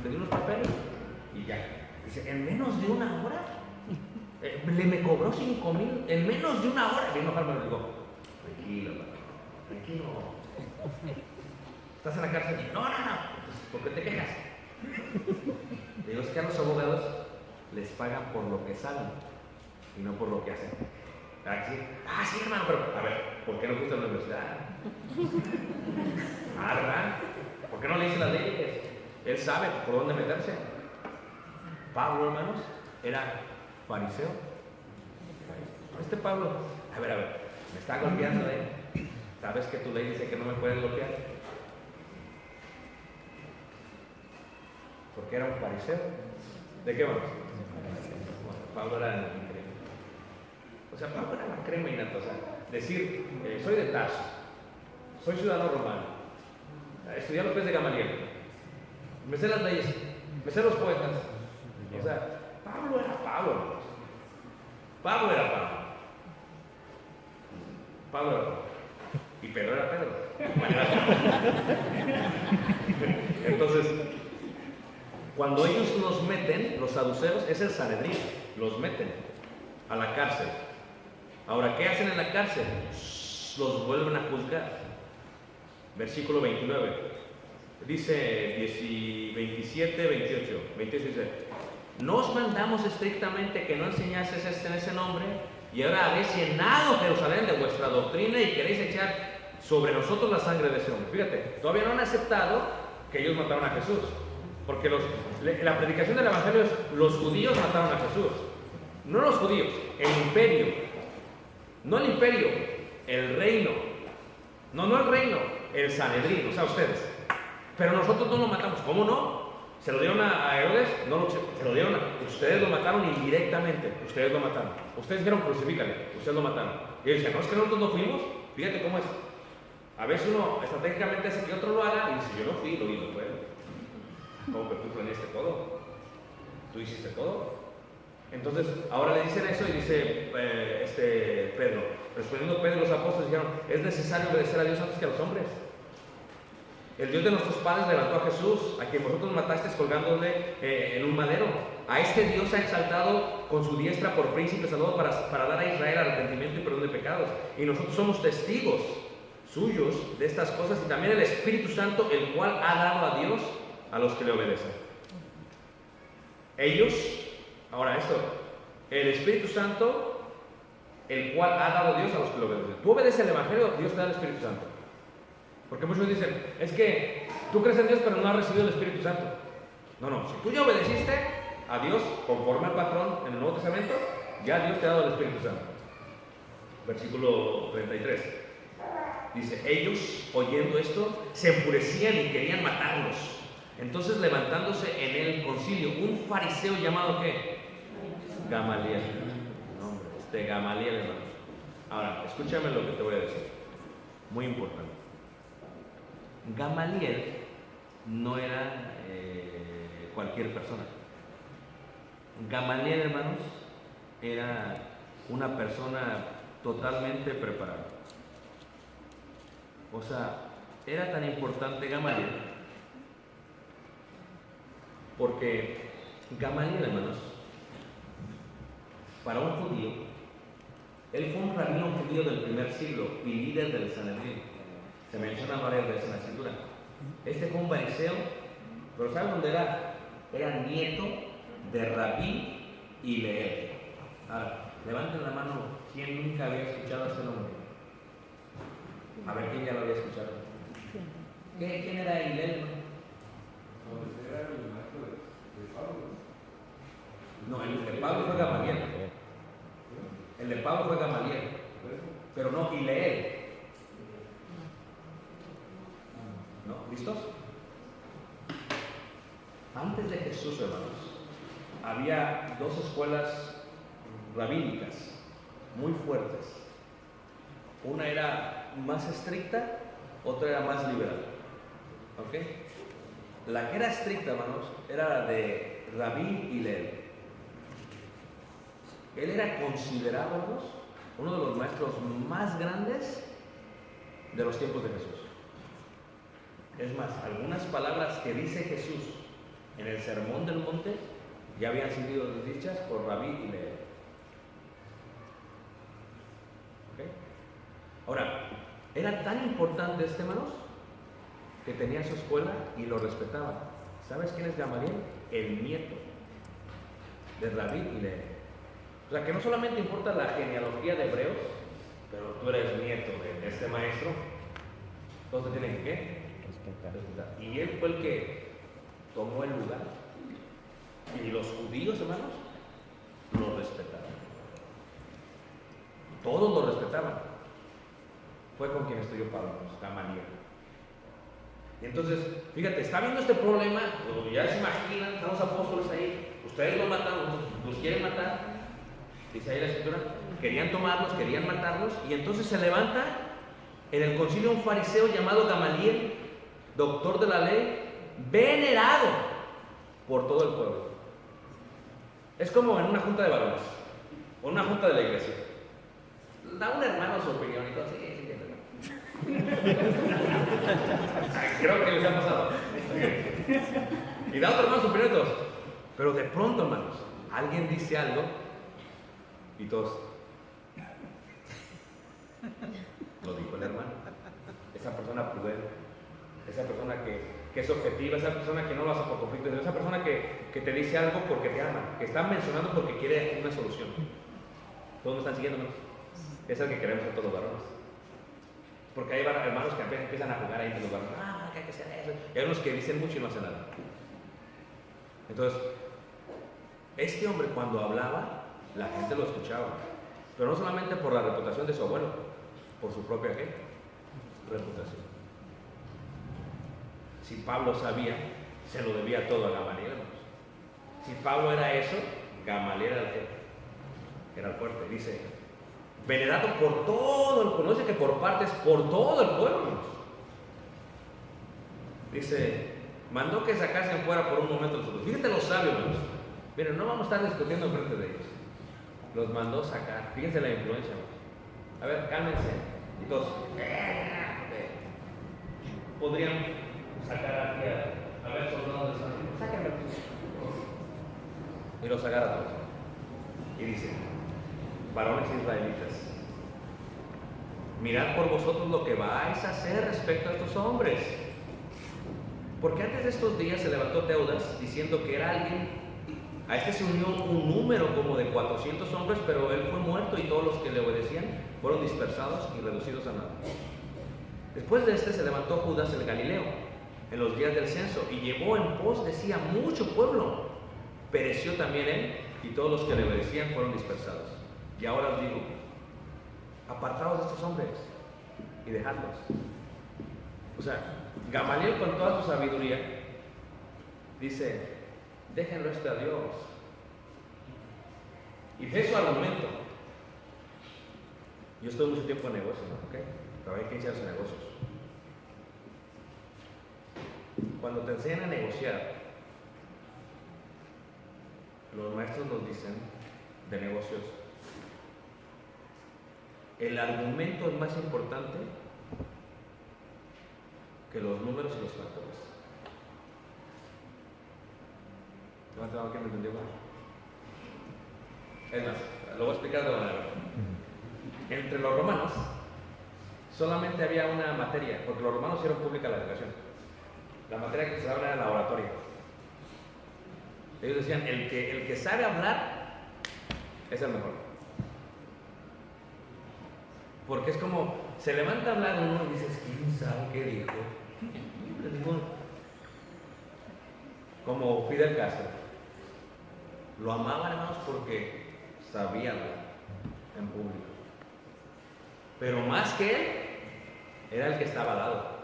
dio unos papeles y ya. Dice, en menos de una hora, me cobró 5,000, en menos de una hora. Vino Palma y le digo, tranquilo. ¿Estás en la cárcel? No. ¿Por qué te quejas? Le digo, es que a los abogados les pagan por lo que saben y no por lo que hacen. Sí, hermano, pero a ver, ¿por qué no fuiste a la universidad? ¿Verdad? ¿Por qué no le dice las leyes? Él sabe por dónde meterse. Pablo, hermanos, era fariseo. Este Pablo, a ver, me está golpeando, ¿Sabes que tu ley dice que no me puedes golpear? Porque era un fariseo. ¿De qué vamos? Pablo era increíble. O sea, Pablo era la crema innata. O sea, decir, soy de Tarso, soy ciudadano romano, estudié a los pies de Gamaliel, me sé las leyes, me sé los poetas. O sea, Pablo era Pablo, hermanos. Pablo era Pablo. Pablo era Pablo. Y Pedro era Pedro. Entonces, cuando ellos los meten, los saduceos, es el Sanedrín, los meten a la cárcel. Ahora, ¿qué hacen en la cárcel? Los vuelven a juzgar. Versículo 29. Dice 27, 28. 28 dice, no os mandamos estrictamente que no enseñases en ese nombre, y ahora habéis llenado Jerusalén de vuestra doctrina y queréis echar sobre nosotros la sangre de ese hombre. Fíjate, todavía no han aceptado que ellos mataron a Jesús. Porque la predicación del Evangelio es los judíos mataron a Jesús. No los judíos, el imperio. No el imperio, el reino. No el reino, el Sanedrín, o sea, ustedes. Pero nosotros no lo matamos. ¿Cómo no? ¿Se lo dieron a Herodes? No, se lo dieron ustedes lo mataron indirectamente. Ustedes lo mataron. Ustedes dijeron crucifícale, ustedes lo mataron. Y ellos decían, no, es que nosotros no fuimos. Fíjate cómo es. A veces uno estratégicamente hace que otro lo haga y dice, yo no fui, lo vi, lo fue. ¿Cómo que tú planeaste todo? ¿Tú hiciste todo? Entonces, ahora le dicen eso y dice Pedro, respondiendo Pedro, los apóstoles dijeron, es necesario obedecer a Dios antes que a los hombres. El Dios de nuestros padres levantó a Jesús, a quien vosotros matasteis colgándole en un madero. A este Dios ha exaltado con su diestra por príncipe salvador para dar a Israel arrepentimiento y perdón de pecados. Y nosotros somos testigos suyos de estas cosas y también el Espíritu Santo, el cual ha dado a Dios a los que le obedecen. Ellos, ahora esto, el Espíritu Santo el cual ha dado Dios a los que lo obedecen. Tú obedeces el Evangelio, Dios te da el Espíritu Santo. Porque muchos dicen, es que tú crees en Dios pero no has recibido el Espíritu Santo. No, si tú ya obedeciste a Dios conforme al patrón en el Nuevo Testamento, ya Dios te ha dado el Espíritu Santo. Versículo 33. Dice, ellos oyendo esto se enfurecían y querían matarlos. Entonces levantándose en el concilio un fariseo llamado ¿qué? Gamaliel. Nombre, Gamaliel, hermanos. Ahora, escúchame lo que te voy a decir. Muy importante. Gamaliel no era cualquier persona. Gamaliel, hermanos, era una persona totalmente preparada. O sea, era tan importante Gamaliel porque Gamaliel, hermanos, para un judío, él fue un rabino judío del primer siglo y líder del Sanedrín. Se menciona varias veces en la escritura. Este fue un fariseo, pero ¿sabes dónde era? Era nieto de Rabí y Leel. Ahora, levanten la mano, ¿quién nunca había escuchado ese nombre? A ver, ¿quién ya lo había escuchado? ¿Quién era Hillel? No, era el maestro de Pablo. No, el de Pablo fue Gamaliel. El de Pablo fue Gamaliel. Pero no Hillel. ¿No? ¿Listos? Antes de Jesús, hermanos, había dos escuelas rabínicas muy fuertes. Una era más estricta, otra era más liberal. ¿Ok? La que era estricta, hermanos, era la de Rabí Hillel. Él era considerado, hermanos, uno de los maestros más grandes de los tiempos de Jesús. Es más, algunas palabras que dice Jesús en el Sermón del Monte ya habían sido dichas por Rabí Hillel. ¿Ok? Ahora, era tan importante este, hermanos, que tenía su escuela y lo respetaban. ¿Sabes quién es Gamaliel? El nieto de Rabí Hillel. O sea, que no solamente importa la genealogía de Hebreos, pero tú eres nieto de este maestro, entonces tienen que ¿qué? Respetar. Y él fue el que tomó el lugar. Y los judíos, hermanos, lo respetaban. Todos lo respetaban. Fue con quien estudió Pablo, Gamaliel. Y entonces, fíjate, está viendo este problema, ya se imaginan, están los apóstoles ahí, ustedes lo mataron, los quieren matar, dice ahí la escritura, querían tomarlos, querían matarlos, y entonces se levanta en el concilio un fariseo llamado Gamaliel, doctor de la ley, venerado por todo el pueblo. Es como en una junta de varones, o una junta de la iglesia. Da un hermano su opinión y todo así. Creo que les ha pasado. Y da otro hermano su opinión y todos. Pero de pronto, hermanos, alguien dice algo y todos. Lo dijo el hermano. Esa persona prudente, esa persona que es objetiva, esa persona que no lo hace por conflicto, esa persona que te dice algo porque te ama, que está mencionando porque quiere una solución. ¿Todos me están siguiendo, hermanos? Es el que queremos a todos los varones. Porque hay hermanos que empiezan a jugar ahí en los varones. Que hay que hacer eso. Y hay unos que dicen mucho y no hacen nada. Entonces, este hombre cuando hablaba, la gente lo escuchaba. Pero no solamente por la reputación de su abuelo, por su propia ¿qué? Reputación. Si Pablo sabía, se lo debía todo a Gamaliel, hermanos. Si Pablo era eso, Gamaliel era el jefe. Era el fuerte. Dice, venerado por todo el pueblo, no dice que por partes, por todo el pueblo, hermanos. Dice, mandó que sacasen fuera por un momento los otros. Fíjense los sabios, hermanos. Miren, no vamos a estar discutiendo frente de ellos. Los mandó sacar. Fíjense la influencia, hermanos. A ver, cálmense. Y todos, podrían sacar aquí a ver, soldados de San Luis. Sáquenme. Y los agarra todos. Y dice, varones israelitas, mirad por vosotros lo que vais a hacer respecto a estos hombres. Porque antes de estos días se levantó Teudas diciendo que era alguien A este se unió un número como de 400 hombres, pero él fue muerto y todos los que le obedecían fueron dispersados y reducidos a nada. Después de este se levantó Judas el Galileo en los días del censo y llevó en pos de sí a mucho pueblo. Pereció también él y todos los que le obedecían fueron dispersados. Y ahora os digo, apartaos de estos hombres y dejadlos. O sea, Gamaliel con toda su sabiduría dice, déjenlo a Dios. Y fue su argumento. Yo estuve mucho tiempo en negocios, ¿no? ¿Okay? Trabajé 15 años en negocios. Cuando te enseñan a negociar, los maestros nos dicen de negocios, el argumento es más importante que los números y los factores. Levanta la mano, ¿quién me entendió más? Es más, lo voy a explicar de una manera. Entre los romanos solamente había una materia, porque los romanos hicieron pública la educación. La materia que se daba era la oratoria. Ellos decían, el que sabe hablar es el mejor. Porque es como, se levanta a hablar uno y dices, ¿quién sabe qué dijo? Como Fidel Castro. Lo amaban, hermanos, porque sabía hablar en público. Pero más que él, era el que estaba al lado.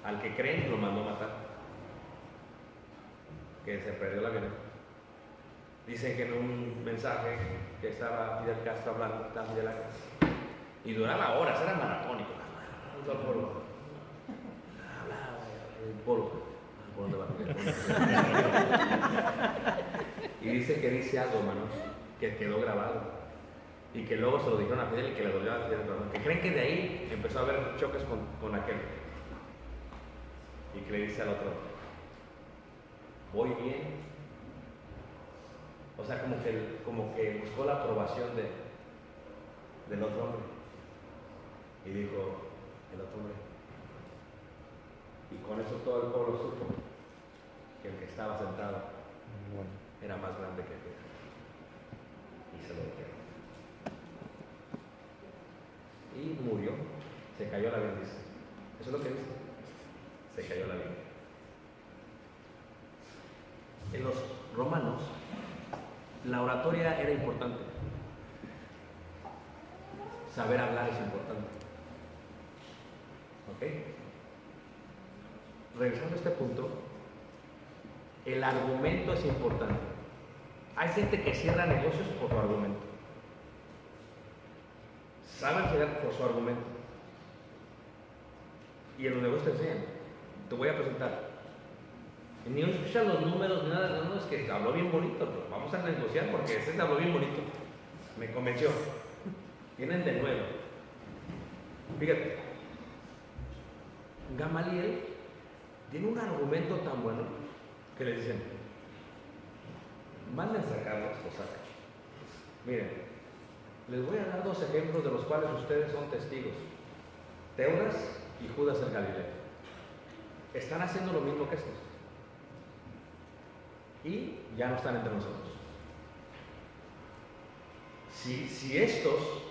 Al que creen lo mandó matar. Que se perdió la vida. Dicen que en un mensaje que estaba Fidel Castro hablando, estaba Fidel Castro, y duraba horas, era maratónico. Hablaba el polvo. Y dice que dice algo, hermanos, que quedó grabado. Y que luego se lo dijeron a Fidel y que le dolió a Fidel. Que creen que de ahí empezó a haber choques con aquel. Y que le dice al otro, voy bien. O sea, como que buscó la aprobación del otro hombre. Y dijo el otro hombre. Y con eso todo el pueblo supo que el que estaba sentado era más grande que él. Y se lo dijeron. Y murió. Se cayó la vida, dice. Eso es lo que dice. Se cayó la vida. En los romanos, la oratoria era importante. Saber hablar es importante. ¿Ok? Regresando a este punto, el argumento es importante. Hay gente que cierra negocios por su argumento. Saben cerrar por su argumento. Y en los negocios te enseñan. Te voy a presentar. Y ni escuchan los números, ni nada. No, es que habló bien bonito. Pero vamos a negociar porque ese habló bien bonito. Me convenció. Vienen de nuevo. Fíjate. Gamaliel tiene un argumento tan bueno que le dicen, manden sacarlos, lo sacan. Miren, les voy a dar 2 ejemplos de los cuales ustedes son testigos. Teudas y Judas el Galileo. Están haciendo lo mismo que estos. Y ya no están entre nosotros. Si estos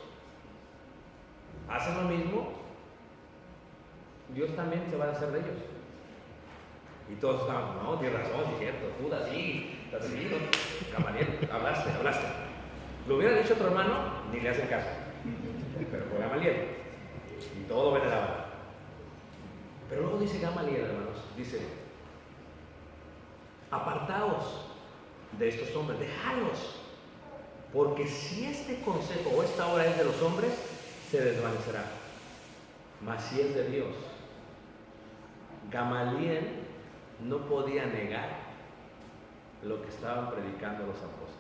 hacen lo mismo, Dios también se va a hacer de ellos. Y todos estaban, no, tienes razón, sí, cierto, Judas, sí, estás seguido, Gamaliel, hablaste. Lo hubiera dicho otro hermano, ni le hacen caso. Pero fue Gamaliel. Y todo veneraba. Pero luego dice Gamaliel, hermanos, dice, apartaos de estos hombres, dejadlos. Porque si este consejo o esta obra es de los hombres, se desvanecerá. Mas si es de Dios. Gamaliel no podía negar lo que estaban predicando los apóstoles.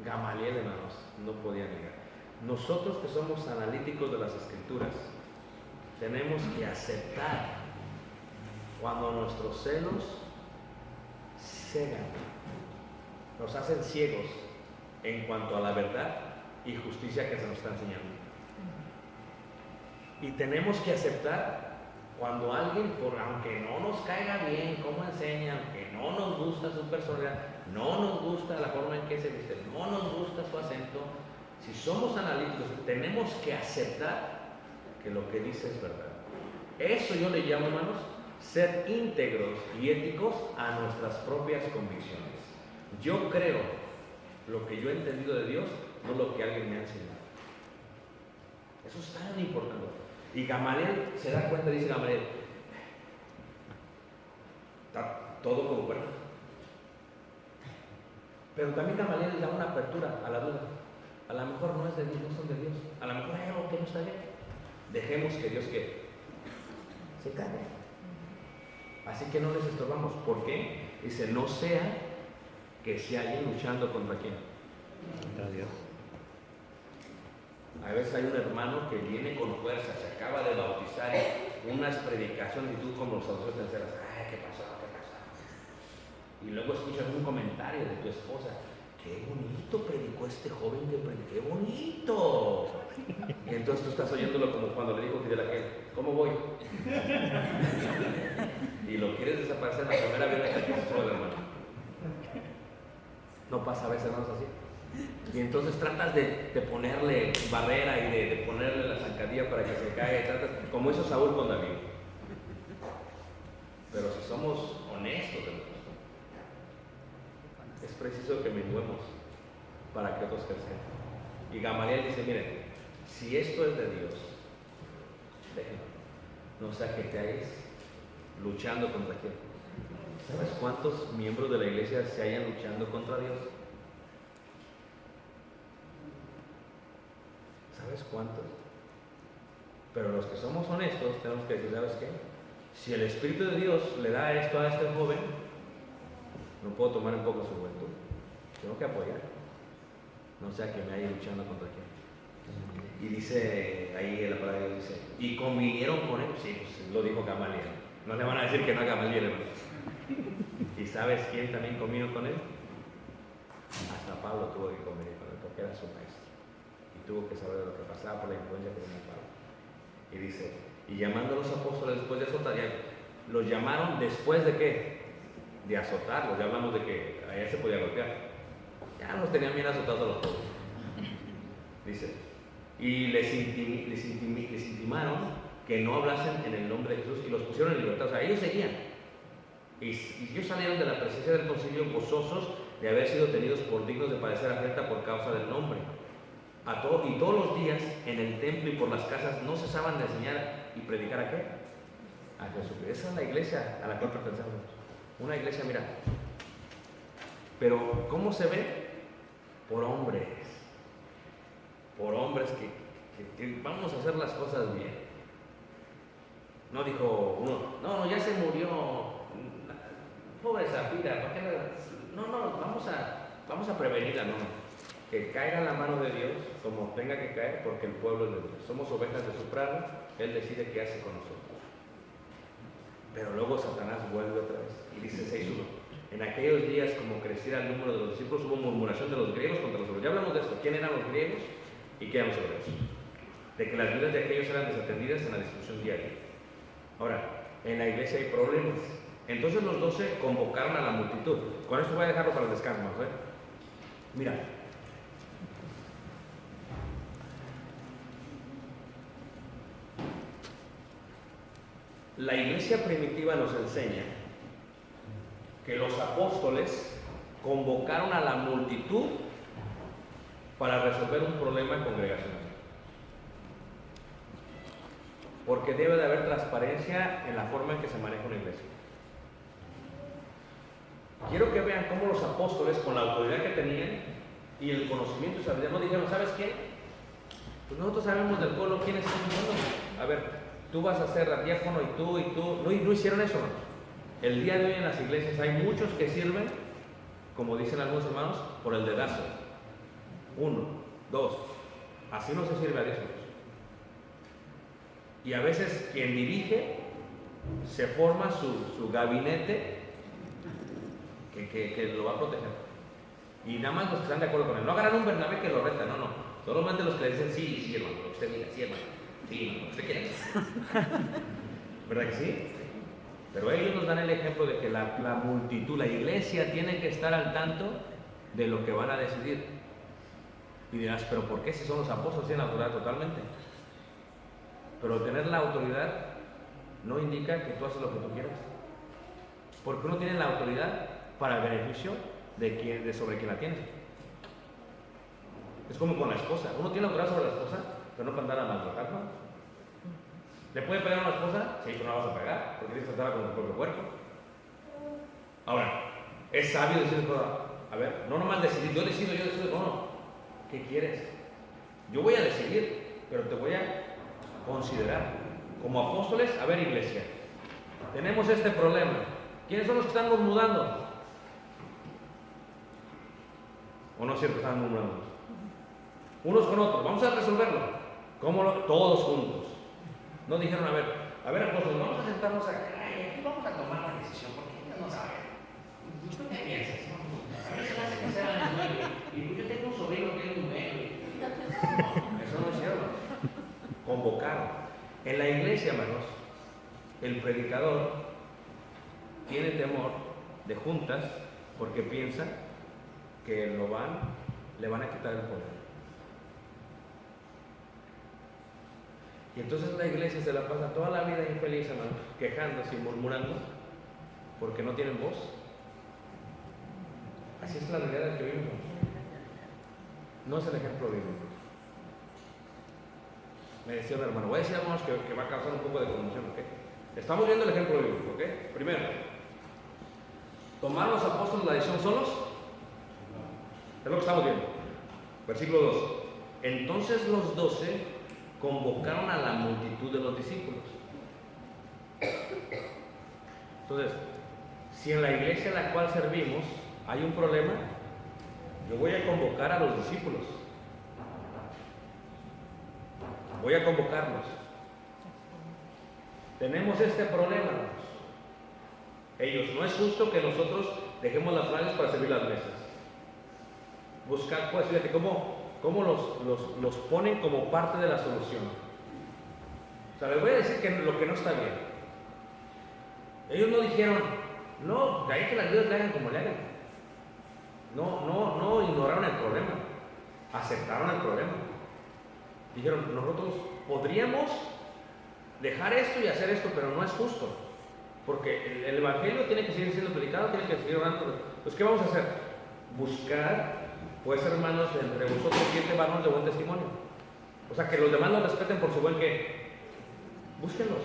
Gamaliel, hermanos, no podía negar. Nosotros que somos analíticos de las Escrituras, tenemos que aceptar cuando nuestros celos cegan, nos hacen ciegos en cuanto a la verdad y justicia que se nos está enseñando. Y tenemos que aceptar Cuando alguien, aunque no nos caiga bien cómo enseña, aunque no nos gusta su personalidad, no nos gusta la forma en que se viste, no nos gusta su acento, si somos analíticos, tenemos que aceptar que lo que dice es verdad. Eso yo le llamo, hermanos, ser íntegros y éticos a nuestras propias convicciones. Yo creo lo que yo he entendido de Dios, no lo que alguien me ha enseñado. Eso es tan importante. Y Gamaliel se da cuenta, dice Gamaliel, está todo como bueno. Pero también Gamaliel le da una apertura a la duda. A lo mejor no es de Dios, no son de Dios. A lo mejor hay algo que no está bien. Dejemos que Dios se calle. Así que no les estorbamos. ¿Por qué? Dice, no sea que se hallen luchando contra quién. Contra Dios. A veces hay un hermano que viene con fuerza, se acaba de bautizar, unas predicaciones y tú como los saduceos te enceras, ay, ¿qué pasó? Y luego escuchas un comentario de tu esposa, qué bonito predicó este joven que predicó, qué bonito. Y entonces tú estás oyéndolo como cuando le dijo Fidel a aquel, ¿cómo voy? Y lo quieres desaparecer en la primera vez que te pasó el hermano. No pasa a veces, hermanos, así. Y entonces tratas de ponerle barrera y de ponerle la zancadilla para que se caiga, como hizo Saúl con David. Pero si somos honestos, hermanos, es preciso que menguemos para que otros crezcan. Y Gamaliel dice, miren, si esto es de Dios, déjenlo. No sea que te hagas luchando contra quién. ¿Sabes cuántos miembros de la iglesia se hayan luchando contra Dios? ¿Sabes cuántos? Pero los que somos honestos tenemos que decir, ¿sabes qué? Si el Espíritu de Dios le da esto a este joven, no puedo tomar un poco su juventud. Tengo que apoyar. No sea que me haya luchando contra quién. Y dice, ahí la palabra de Dios dice, y convinieron con él. Sí, pues lo dijo Gamaliel. No le van a decir que no a Gamaliel, hermano. ¿Y sabes quién también convino con él? Hasta Pablo tuvo que convenir con él, porque era su maestro. Y tuvo que saber de lo que pasaba por la influencia que tenía Pablo. Y dice, y llamando a los apóstoles después de azotar, los llamaron después de qué? De azotarlos. Ya hablamos de que allá se podía golpear. Ya los tenían bien azotados a los pobres. Dice, y les intimaron que no hablasen en el nombre de Jesús y los pusieron en libertad. O sea, ellos seguían. Y ellos salieron de la presencia del concilio gozosos de haber sido tenidos por dignos de padecer afrenta por causa del nombre. Y todos los días en el templo y por las casas no cesaban de enseñar y predicar a qué? A Jesucristo. Esa es la iglesia a la cual pertenecemos. Una iglesia, mira. Pero, ¿cómo se ve? Por hombres. Por hombres que vamos a hacer las cosas bien. No dijo uno, no, ya se murió. Pobre Zafira, ¿por qué no, vamos a prevenirla, no. Que caiga en la mano de Dios como tenga que caer, porque el pueblo es de Dios. Somos ovejas de su prado, Él decide qué hace con nosotros. Pero luego Satanás vuelve otra vez y dice 6:1. En aquellos días, como creciera el número de los discípulos, hubo murmuración de los griegos contra los hebreos. Ya hablamos de esto. ¿Quién eran los griegos y qué eran los hebreos? De que las vidas de aquellos eran desatendidas en la distribución diaria. Ahora, en la iglesia hay problemas. Entonces los 12 convocaron a la multitud. Con esto voy a dejarlo para el descanso, ¿eh? Mira. La iglesia primitiva nos enseña que los apóstoles convocaron a la multitud para resolver un problema congregacional. Porque debe de haber transparencia en la forma en que se maneja una iglesia. Quiero que vean cómo los apóstoles, con la autoridad que tenían y el conocimiento y sabiduría, no dijeron, ¿sabes qué? Pues nosotros sabemos del pueblo quiénes son. A ver, tú vas a ser diácono y tú. No hicieron eso, ¿no? El día de hoy en las iglesias hay muchos que sirven, como dicen algunos hermanos, por el dedazo. 1, 2. Así no se sirve a Dios. Y a veces quien dirige se forma su gabinete que lo va a proteger. Y nada más los que están de acuerdo con él. No agarran un Bernabé que lo reta, no. Solamente los que le dicen sí, hermano, lo que usted diga, sí, hermano. Sí, hermano, lo que usted quiera. ¿Verdad que sí? Pero ellos nos dan el ejemplo de que la multitud, la iglesia, tiene que estar al tanto de lo que van a decidir. Y dirás, ¿pero por qué si son los apóstoles tienen autoridad totalmente? Pero tener la autoridad no indica que tú haces lo que tú quieras. Porque uno tiene la autoridad para el beneficio de sobre quien la tiene. Es como con la esposa. Uno tiene autoridad sobre la esposa, pero no para andar a maltratarla. ¿Le puede pegar a una esposa? Sí, tú no la vas a pegar, porque tienes que tratarla con tu propio cuerpo. Ahora, es sabio decir, a ver, no nomás decidir, yo decido, no. ¿Qué quieres? Yo voy a decidir, pero te voy a considerar. Como apóstoles, a ver, iglesia, tenemos este problema. ¿Quiénes son los que están murmurando? ¿O no es cierto que están murmurando? Unos con otros, vamos a resolverlo. ¿Cómo todos juntos? No dijeron, a ver, apóstoles, vamos a sentarnos acá, aquí vamos a tomar la decisión, porque ellos no saben. ¿Tú qué piensas? A ver si van a casar a las 9, y yo tengo un sobrino que es 9. No, eso no es cierto. Convocaron. En la iglesia, hermanos, el predicador tiene temor de juntas porque piensa que le van a quitar el poder. Y entonces la iglesia se la pasa toda la vida infeliz, hermano, quejándose y murmurando porque no tienen voz. Así es la realidad que vivimos. No es el ejemplo bíblico. Me decía un hermano, voy a decir, hermanos, que va a causar un poco de conmoción, ¿ok? Estamos viendo el ejemplo bíblico, ¿ok? Primero, ¿tomaron los apóstoles la decisión solos? Es lo que estamos viendo. Versículo 2. Entonces los 12 convocaron a la multitud de los discípulos. Entonces, si en la iglesia a la cual servimos hay un problema, yo voy a convocar a los discípulos. Voy a convocarlos. Tenemos este problema. Ellos, no es justo que nosotros dejemos las naves para servir las mesas. Buscar, pues, fíjate cómo los ponen como parte de la solución. O sea, les voy a decir que lo que no está bien. Ellos no dijeron, no, de ahí que las vidas le hagan como le hagan. No ignoraron el problema. Aceptaron el problema. Dijeron, nosotros podríamos dejar esto y hacer esto, pero no es justo. Porque el evangelio tiene que seguir siendo predicado, tiene que seguir orando. Pues, ¿qué vamos a hacer? Buscar, pues, hermanos, entre vosotros 7 varones de buen testimonio. O sea, que los demás los respeten por su buen qué. Búsquenlos.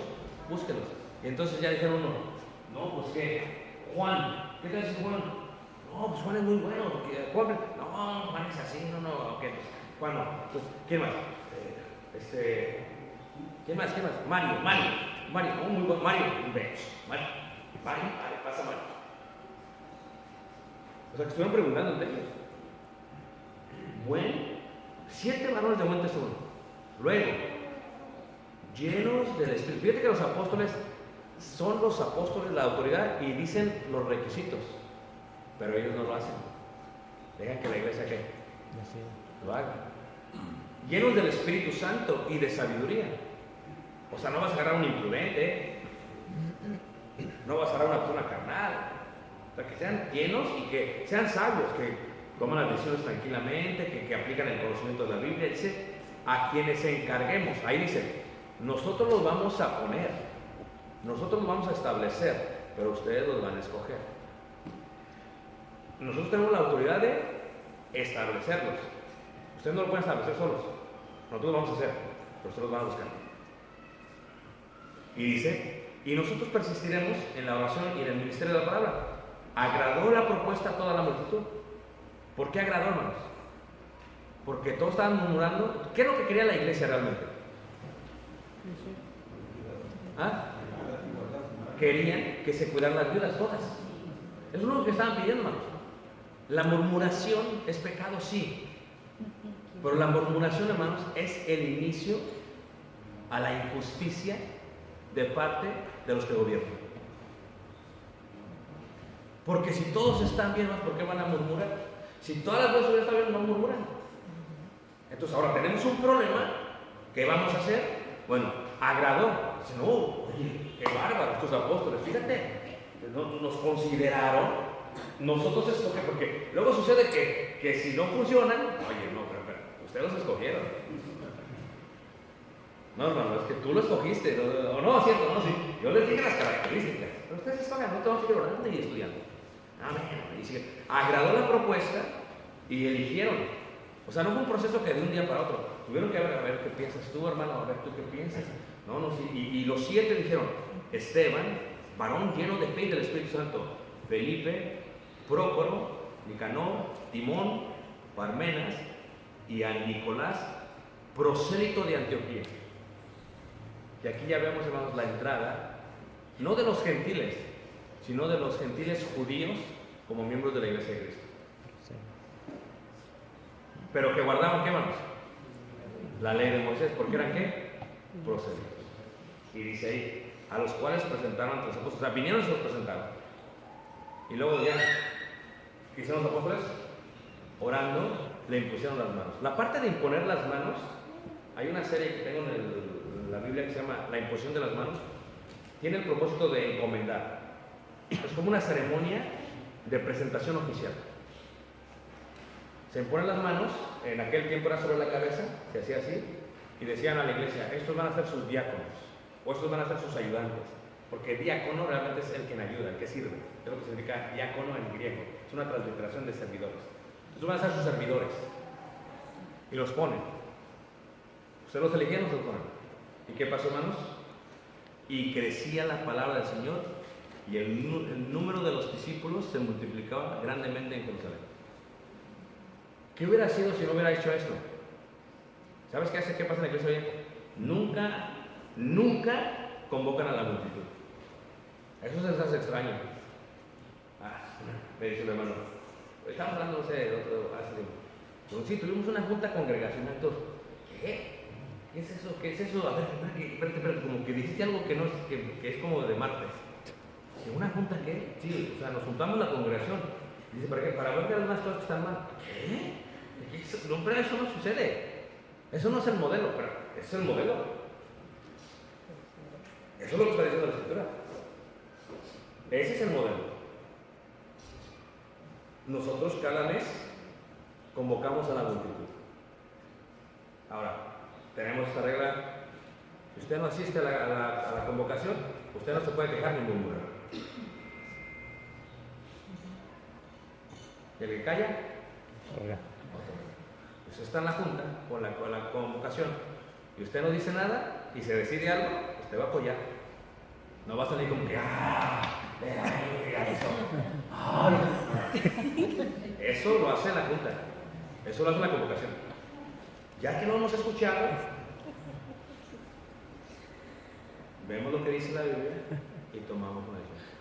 Y entonces ya dijeron uno, no, pues qué, Juan, ¿qué te dice Juan? No, pues Juan es muy bueno. Juan es así, no, ok, pues, Juan no. Pues, ¿quién más? ¿Quién más? Mario, muy bueno, Mario, un beso. Mario, pasa Mario. O sea, que estuvieron preguntando entre ellos. Bueno, 7 varones de buen testimonio. Luego, llenos del Espíritu. Fíjate que los apóstoles son los apóstoles, la autoridad, y dicen los requisitos, pero ellos no lo hacen. Dejan que la iglesia lo haga. Llenos del Espíritu Santo y de sabiduría. O sea, no vas a agarrar a un imprudente, no vas a agarrar a una persona carnal. O sea, que sean llenos y que sean sabios, que toman las decisiones tranquilamente, que aplican el conocimiento de la Biblia. Dice, a quienes encarguemos. Ahí dice, nosotros los vamos a poner, nosotros los vamos a establecer, pero ustedes los van a escoger. Nosotros tenemos la autoridad de establecerlos. Ustedes no lo pueden establecer solos. Nosotros lo vamos a hacer, pero ustedes los van a buscar. Y dice, y nosotros persistiremos en la oración y en el ministerio de la palabra. ¿Agradó la propuesta a toda la multitud? ¿Por qué agradó, hermanos? Porque todos estaban murmurando. ¿Qué es lo que quería la iglesia realmente? ¿Ah? Querían que se cuidaran las viudas todas. Eso es lo que estaban pidiendo, hermanos. La murmuración es pecado, sí. Pero la murmuración, hermanos, es el inicio a la injusticia de parte de los que gobiernan. Porque si todos están bien, ¿por qué van a murmurar? Si todas las voces están bien, no murmuran. Entonces ahora tenemos un problema. ¿Qué vamos a hacer? Bueno, agradó. Dice, no, oye, qué bárbaros estos apóstoles, fíjate, nos consideraron, nosotros escogemos, porque luego sucede que si no funcionan, oye, no, pero ustedes los escogieron. No, es que tú lo escogiste, o no, cierto, no, sí. Yo les dije las características, pero ustedes escogen, no tenemos que ir orando y estudiando. Amén. Y sigue. Agradó la propuesta y eligieron. O sea, no fue un proceso que de un día para otro. Tuvieron que ver, a ver qué piensas tú, hermano, a ver tú qué piensas. No, sí. Y los 7 dijeron: Esteban, varón lleno de fe y del Espíritu Santo; Felipe, Prócoro, Nicanor, Timón, Parmenas y a Nicolás, prosélito de Antioquía. Y aquí ya vemos, hermanos, la entrada, no de los gentiles, sino de los gentiles judíos como miembros de la Iglesia de Cristo. Sí. Pero que guardaban, ¿qué, hermanos? La ley de Moisés, porque eran ¿qué? Prosélitos. Y dice ahí, a los cuales presentaron ante los apóstoles. O sea, vinieron y se los presentaron. Y luego ya, ¿qué hicieron los apóstoles? Orando, le impusieron las manos. La parte de imponer las manos, hay una serie que tengo en la Biblia que se llama La imposición de las manos. Tiene el propósito de encomendar. Es como una ceremonia de presentación oficial. Se imponen las manos, en aquel tiempo era sobre la cabeza, se hacía así, y decían a la iglesia: estos van a ser sus diáconos, o estos van a ser sus ayudantes, porque diácono realmente es el que ayuda, el que sirve. Es lo que significa diácono en griego, es una transliteración de servidores. Estos van a ser sus servidores, y los ponen. Ustedes los eligieron, los ponen. ¿Y qué pasó, hermanos? Y crecía la palabra del Señor, y el número de los discípulos se multiplicaba grandemente en Jerusalén. ¿Qué hubiera sido si no hubiera hecho esto? ¿Sabes qué pasa en la iglesia hoy? Nunca convocan a la multitud. Eso se les hace extraño. Me dice el hermano, estamos hablando, no sé, hace tiempo. Pero sí, tuvimos una junta congregacional. ¿Qué? ¿Qué es eso? ¿Qué es eso? A ver, espérate, como que dijiste algo que no es, que es como de martes. ¿En una junta qué? Sí, o sea, nos juntamos la congregación. Dice, ¿para qué? Para ver que algunas cosas que están mal. ¿Qué? No, pero eso no sucede. Eso no es el modelo, pero es el modelo. Eso es lo que está diciendo la Escritura. Ese es el modelo. Nosotros cada mes convocamos a la multitud. Ahora, tenemos esta regla: si usted no asiste a la convocación, usted no se puede quejar ni murmurar. ¿Y el que calla? Oiga. Pues está en la junta con la convocación y usted no dice nada y se decide algo, usted va a apoyar. No va a salir como que eso lo hace la junta, eso lo hace la convocación. Ya que lo hemos escuchado, vemos lo que dice la Biblia y tomamos una decisión.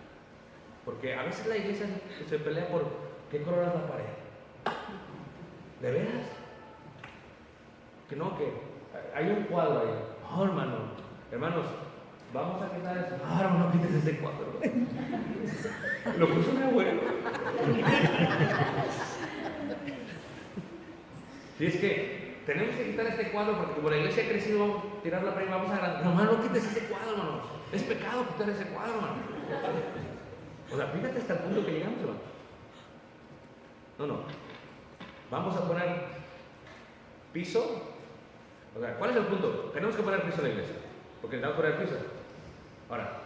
Porque a veces la iglesia se pelea por qué color es la pared. ¿De veras? Que no, que hay un cuadro ahí. No, hermanos, vamos a quitar eso. No, hermano, no quites ese cuadro. Lo puso mi abuelo. Si es que tenemos que quitar este cuadro porque como la iglesia ha crecido, vamos a tirar la pared, vamos a agrandar. Hermano, no quites ese cuadro, hermano. Es pecado quitar ese cuadro, hermano. O sea, fíjate hasta el punto que llegamos, hermano. No. Vamos a poner piso. O sea, ¿cuál es el punto? Tenemos que poner piso en la iglesia, porque necesitamos poner piso. Ahora,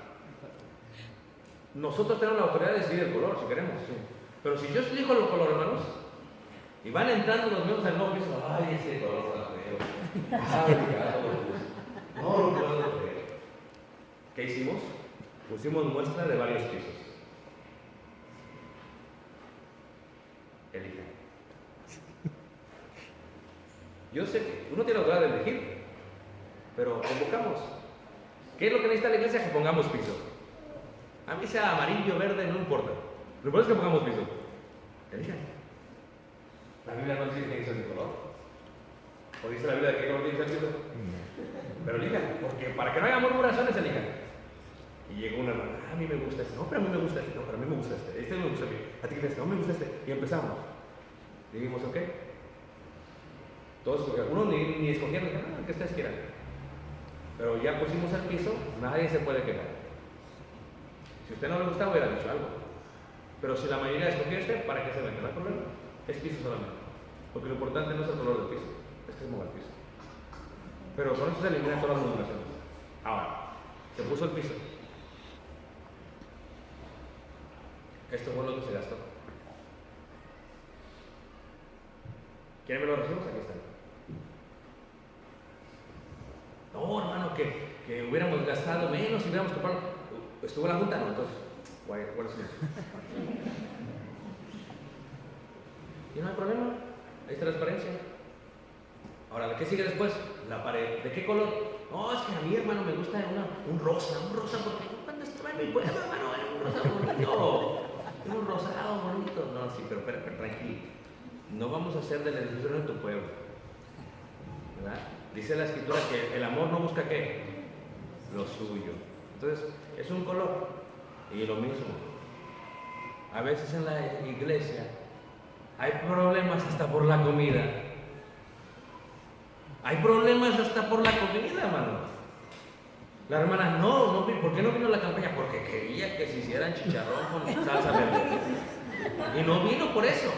nosotros tenemos la autoridad de decidir el color, si queremos, sí. Pero si yo elijo el color, hermanos, y van entrando los miembros al nuevo piso, ay, ese color está feo. Ay, no lo puedo creer. ¿Qué hicimos? Pusimos muestra de varios pisos. Elijan. Yo sé que uno tiene la autoridad de elegir, pero convocamos. ¿Qué es lo que necesita la iglesia? Que pongamos piso. A mí sea amarillo, verde, no importa. Lo importante es que pongamos piso. Elijan. La Biblia no dice que tiene que ser de color. ¿O dice la Biblia de qué color tiene que ser piso? Pero elijan, porque para que no haya murmuraciones, elijan. Y llegó una hermana, a mí me gusta este. No, pero a mí me gusta este. No, pero a mí me gusta este. Este me gusta a mí. ¿A ti qué te gusta? No, me gusta este. Y empezamos. Y dijimos, ok. Todos, uno ni escogieron, que ustedes quieran. Pero ya pusimos el piso, nadie se puede quejar. Si a usted no le gusta, hubiera dicho algo. Pero si la mayoría escogió este, ¿para qué se vende? No hay problema. Es piso solamente. Porque lo importante no es el color del piso, es que se mueva el piso. Pero con eso se eliminan todas las modulaciones. Ahora, se puso el piso. Esto fue lo que se gastó. ¿Quieren ver los recibos? Aquí están. No, hermano, que hubiéramos gastado menos y hubiéramos comprado. ¿Estuvo la junta? No, entonces. ¿Cuál es eso? Y no hay problema. Hay transparencia. Ahora, ¿qué sigue después? La pared. ¿De qué color? No, es que a mí, hermano, me gusta un rosa, porque cuando estaba en mi pueblo, hermano, era un rosa bonito. Era un rosado bonito. No, sí, pero tranquilo. No vamos a hacer de la decisión de tu pueblo. ¿Verdad? Dice la escritura que el amor no busca ¿qué? Lo suyo. Entonces, es un color. Y lo mismo. A veces en la iglesia hay problemas hasta por la comida. Hay problemas hasta por la comida, hermano. La hermana, no, ¿por qué no vino la campaña? Porque quería que se hicieran chicharrón con salsa verde. Y no vino por eso.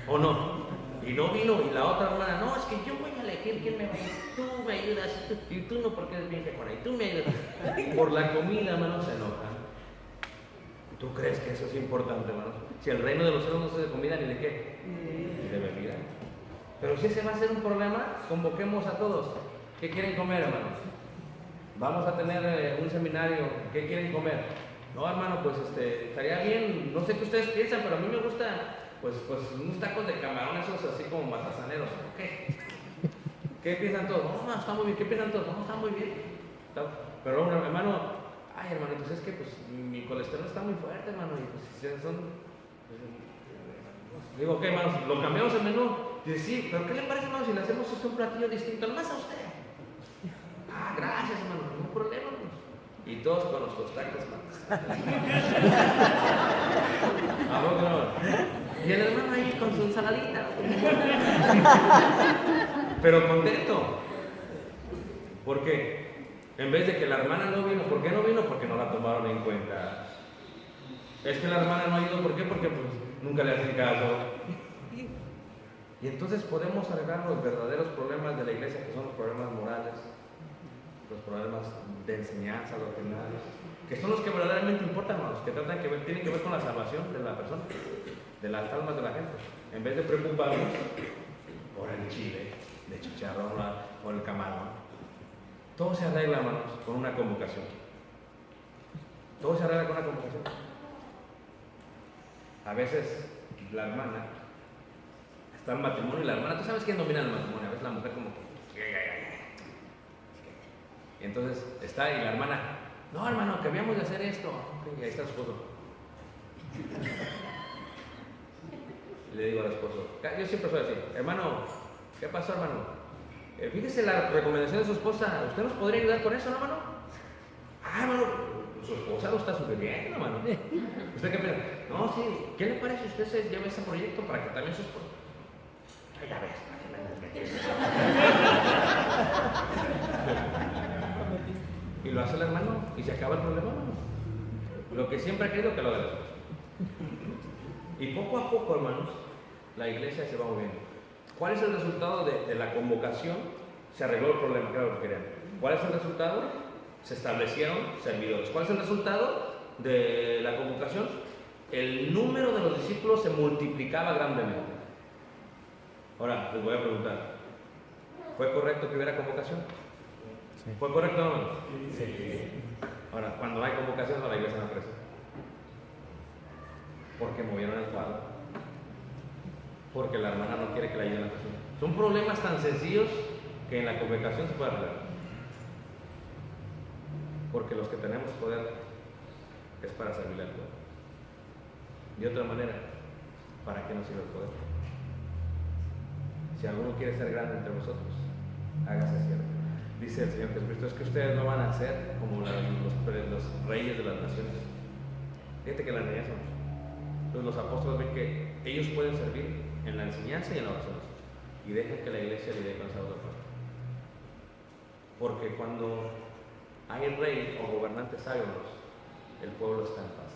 ¿O no? Y no vino, y la otra hermana, no, es que yo voy a elegir quién me va a ir. Tú me ayudas, y tú no, porque eres bien fecona, y tú me ayudas. Y por la comida, hermano, se enojan. ¿Tú crees que eso es importante, hermano? Si el reino de los cielos no se de comida ni de qué, ni de bebida. Pero si ese va a ser un problema, convoquemos a todos. ¿Qué quieren comer, hermano? Vamos a tener un seminario. ¿Qué quieren comer? No, hermano, pues estaría bien. No sé qué ustedes piensan, pero a mí me gusta, pues unos tacos de camarón, esos así como matasaneros. ¿Qué? ¿Qué piensan todos? No, está muy bien. ¿Qué piensan todos? No, está muy bien. Pero, hermano, ay, hermano, pues es que pues mi colesterol está muy fuerte, hermano. Y pues si son. Digo, ¿qué, hermano? ¿Lo cambiamos el menú? Dice, sí, pero ¿qué le parece, hermano, si le hacemos un platillo distinto? Nomás a usted. Ah, gracias, hermano, no hay problema. Y todos con los tacos, hermano. ¿A poco no? Y el hermano ahí con su ensaladita. Pero contento. ¿Por qué? En vez de que la hermana no vino, ¿por qué no vino? Porque no la tomaron en cuenta. Es que la hermana no ha ido, ¿por qué? Porque pues nunca le hacen caso. Y entonces podemos arreglar los verdaderos problemas de la iglesia, que son los problemas morales, los problemas de enseñanza, doctrinales, que son los que verdaderamente importan, los que tienen que ver con la salvación de la persona, de las almas de la gente. En vez de preocuparnos por el chile, de chicharrón o el camarón. Todo se arregla, hermanos, con una convocación. Todo se arregla con una convocación. A veces la hermana está en matrimonio y la hermana, ¿tú sabes quién domina el matrimonio? A veces la mujer como que. Y entonces está y la hermana, no, hermano, que habíamos de hacer esto. Y ahí está su esposo. Y le digo al esposo, yo siempre soy así, hermano, ¿qué pasó, hermano? Fíjese la recomendación de su esposa, ¿usted nos podría ayudar con eso, hermano? Ah, hermano, su esposa lo está sugiriendo, hermano. ¿Usted qué piensa? No, sí, ¿qué le parece si usted se lleve ese proyecto para que también su esposa? Ay, ya ves, y lo hace el hermano y se acaba el problema, hermano. Lo que siempre ha querido que lo haga la esposa. Y poco a poco, hermanos, la iglesia se va moviendo. ¿Cuál es el resultado de la convocación? Se arregló el problema, claro que querían. ¿Cuál es el resultado? Se establecieron servidores. ¿Cuál es el resultado de la convocación? El número de los discípulos se multiplicaba grandemente. Ahora, les voy a preguntar, ¿fue correcto que hubiera convocación? Sí. ¿Fue correcto o no? Sí. Ahora, cuando no hay convocación, la iglesia no crece. Porque movieron el cuadro. Porque la hermana no quiere que la ayuden a la persona. Son problemas tan sencillos que en la convocación se puede arreglar. Porque los que tenemos poder es para servirle al pueblo. De otra manera, ¿para qué nos sirve el poder? Si alguno quiere ser grande entre vosotros, hágase siervo. Dice el Señor Jesucristo, es que ustedes no van a ser como los reyes de las naciones. Fíjate que la realidad son. Entonces los apóstoles ven que ellos pueden servir en la enseñanza y en la oración. Y dejen que la iglesia lidie con esa otra parte. Porque cuando hay rey o gobernantes sabios, el pueblo está en paz.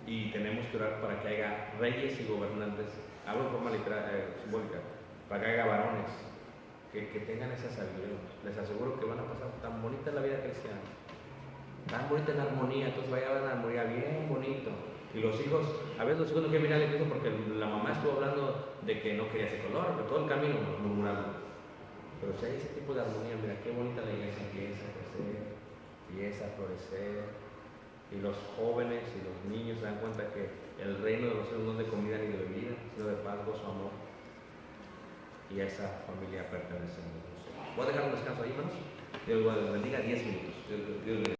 Y tenemos que orar para que haya reyes y gobernantes, hablo de forma simbólica, para que haya varones que tengan esa sabiduría. Les aseguro que van a pasar tan bonita la vida cristiana, tan bonita en armonía, entonces vaya a haber una armonía bien bonito. Y los hijos, a veces los hijos no quieren mirar a la iglesia porque la mamá estuvo hablando de que no quería ese color, que todo el camino murmurando. Pero si hay ese tipo de armonía, mira qué bonita la iglesia empieza a crecer, empieza a florecer. Y los jóvenes y los niños se dan cuenta que el reino de los cielos no es de comida ni de bebida, sino de paz, gozo, amor. Y a esa familia pertenecemos nosotros. Voy a dejar un descanso ahí, hermanos. Dios los bendiga 10 minutos. Dios les bendiga.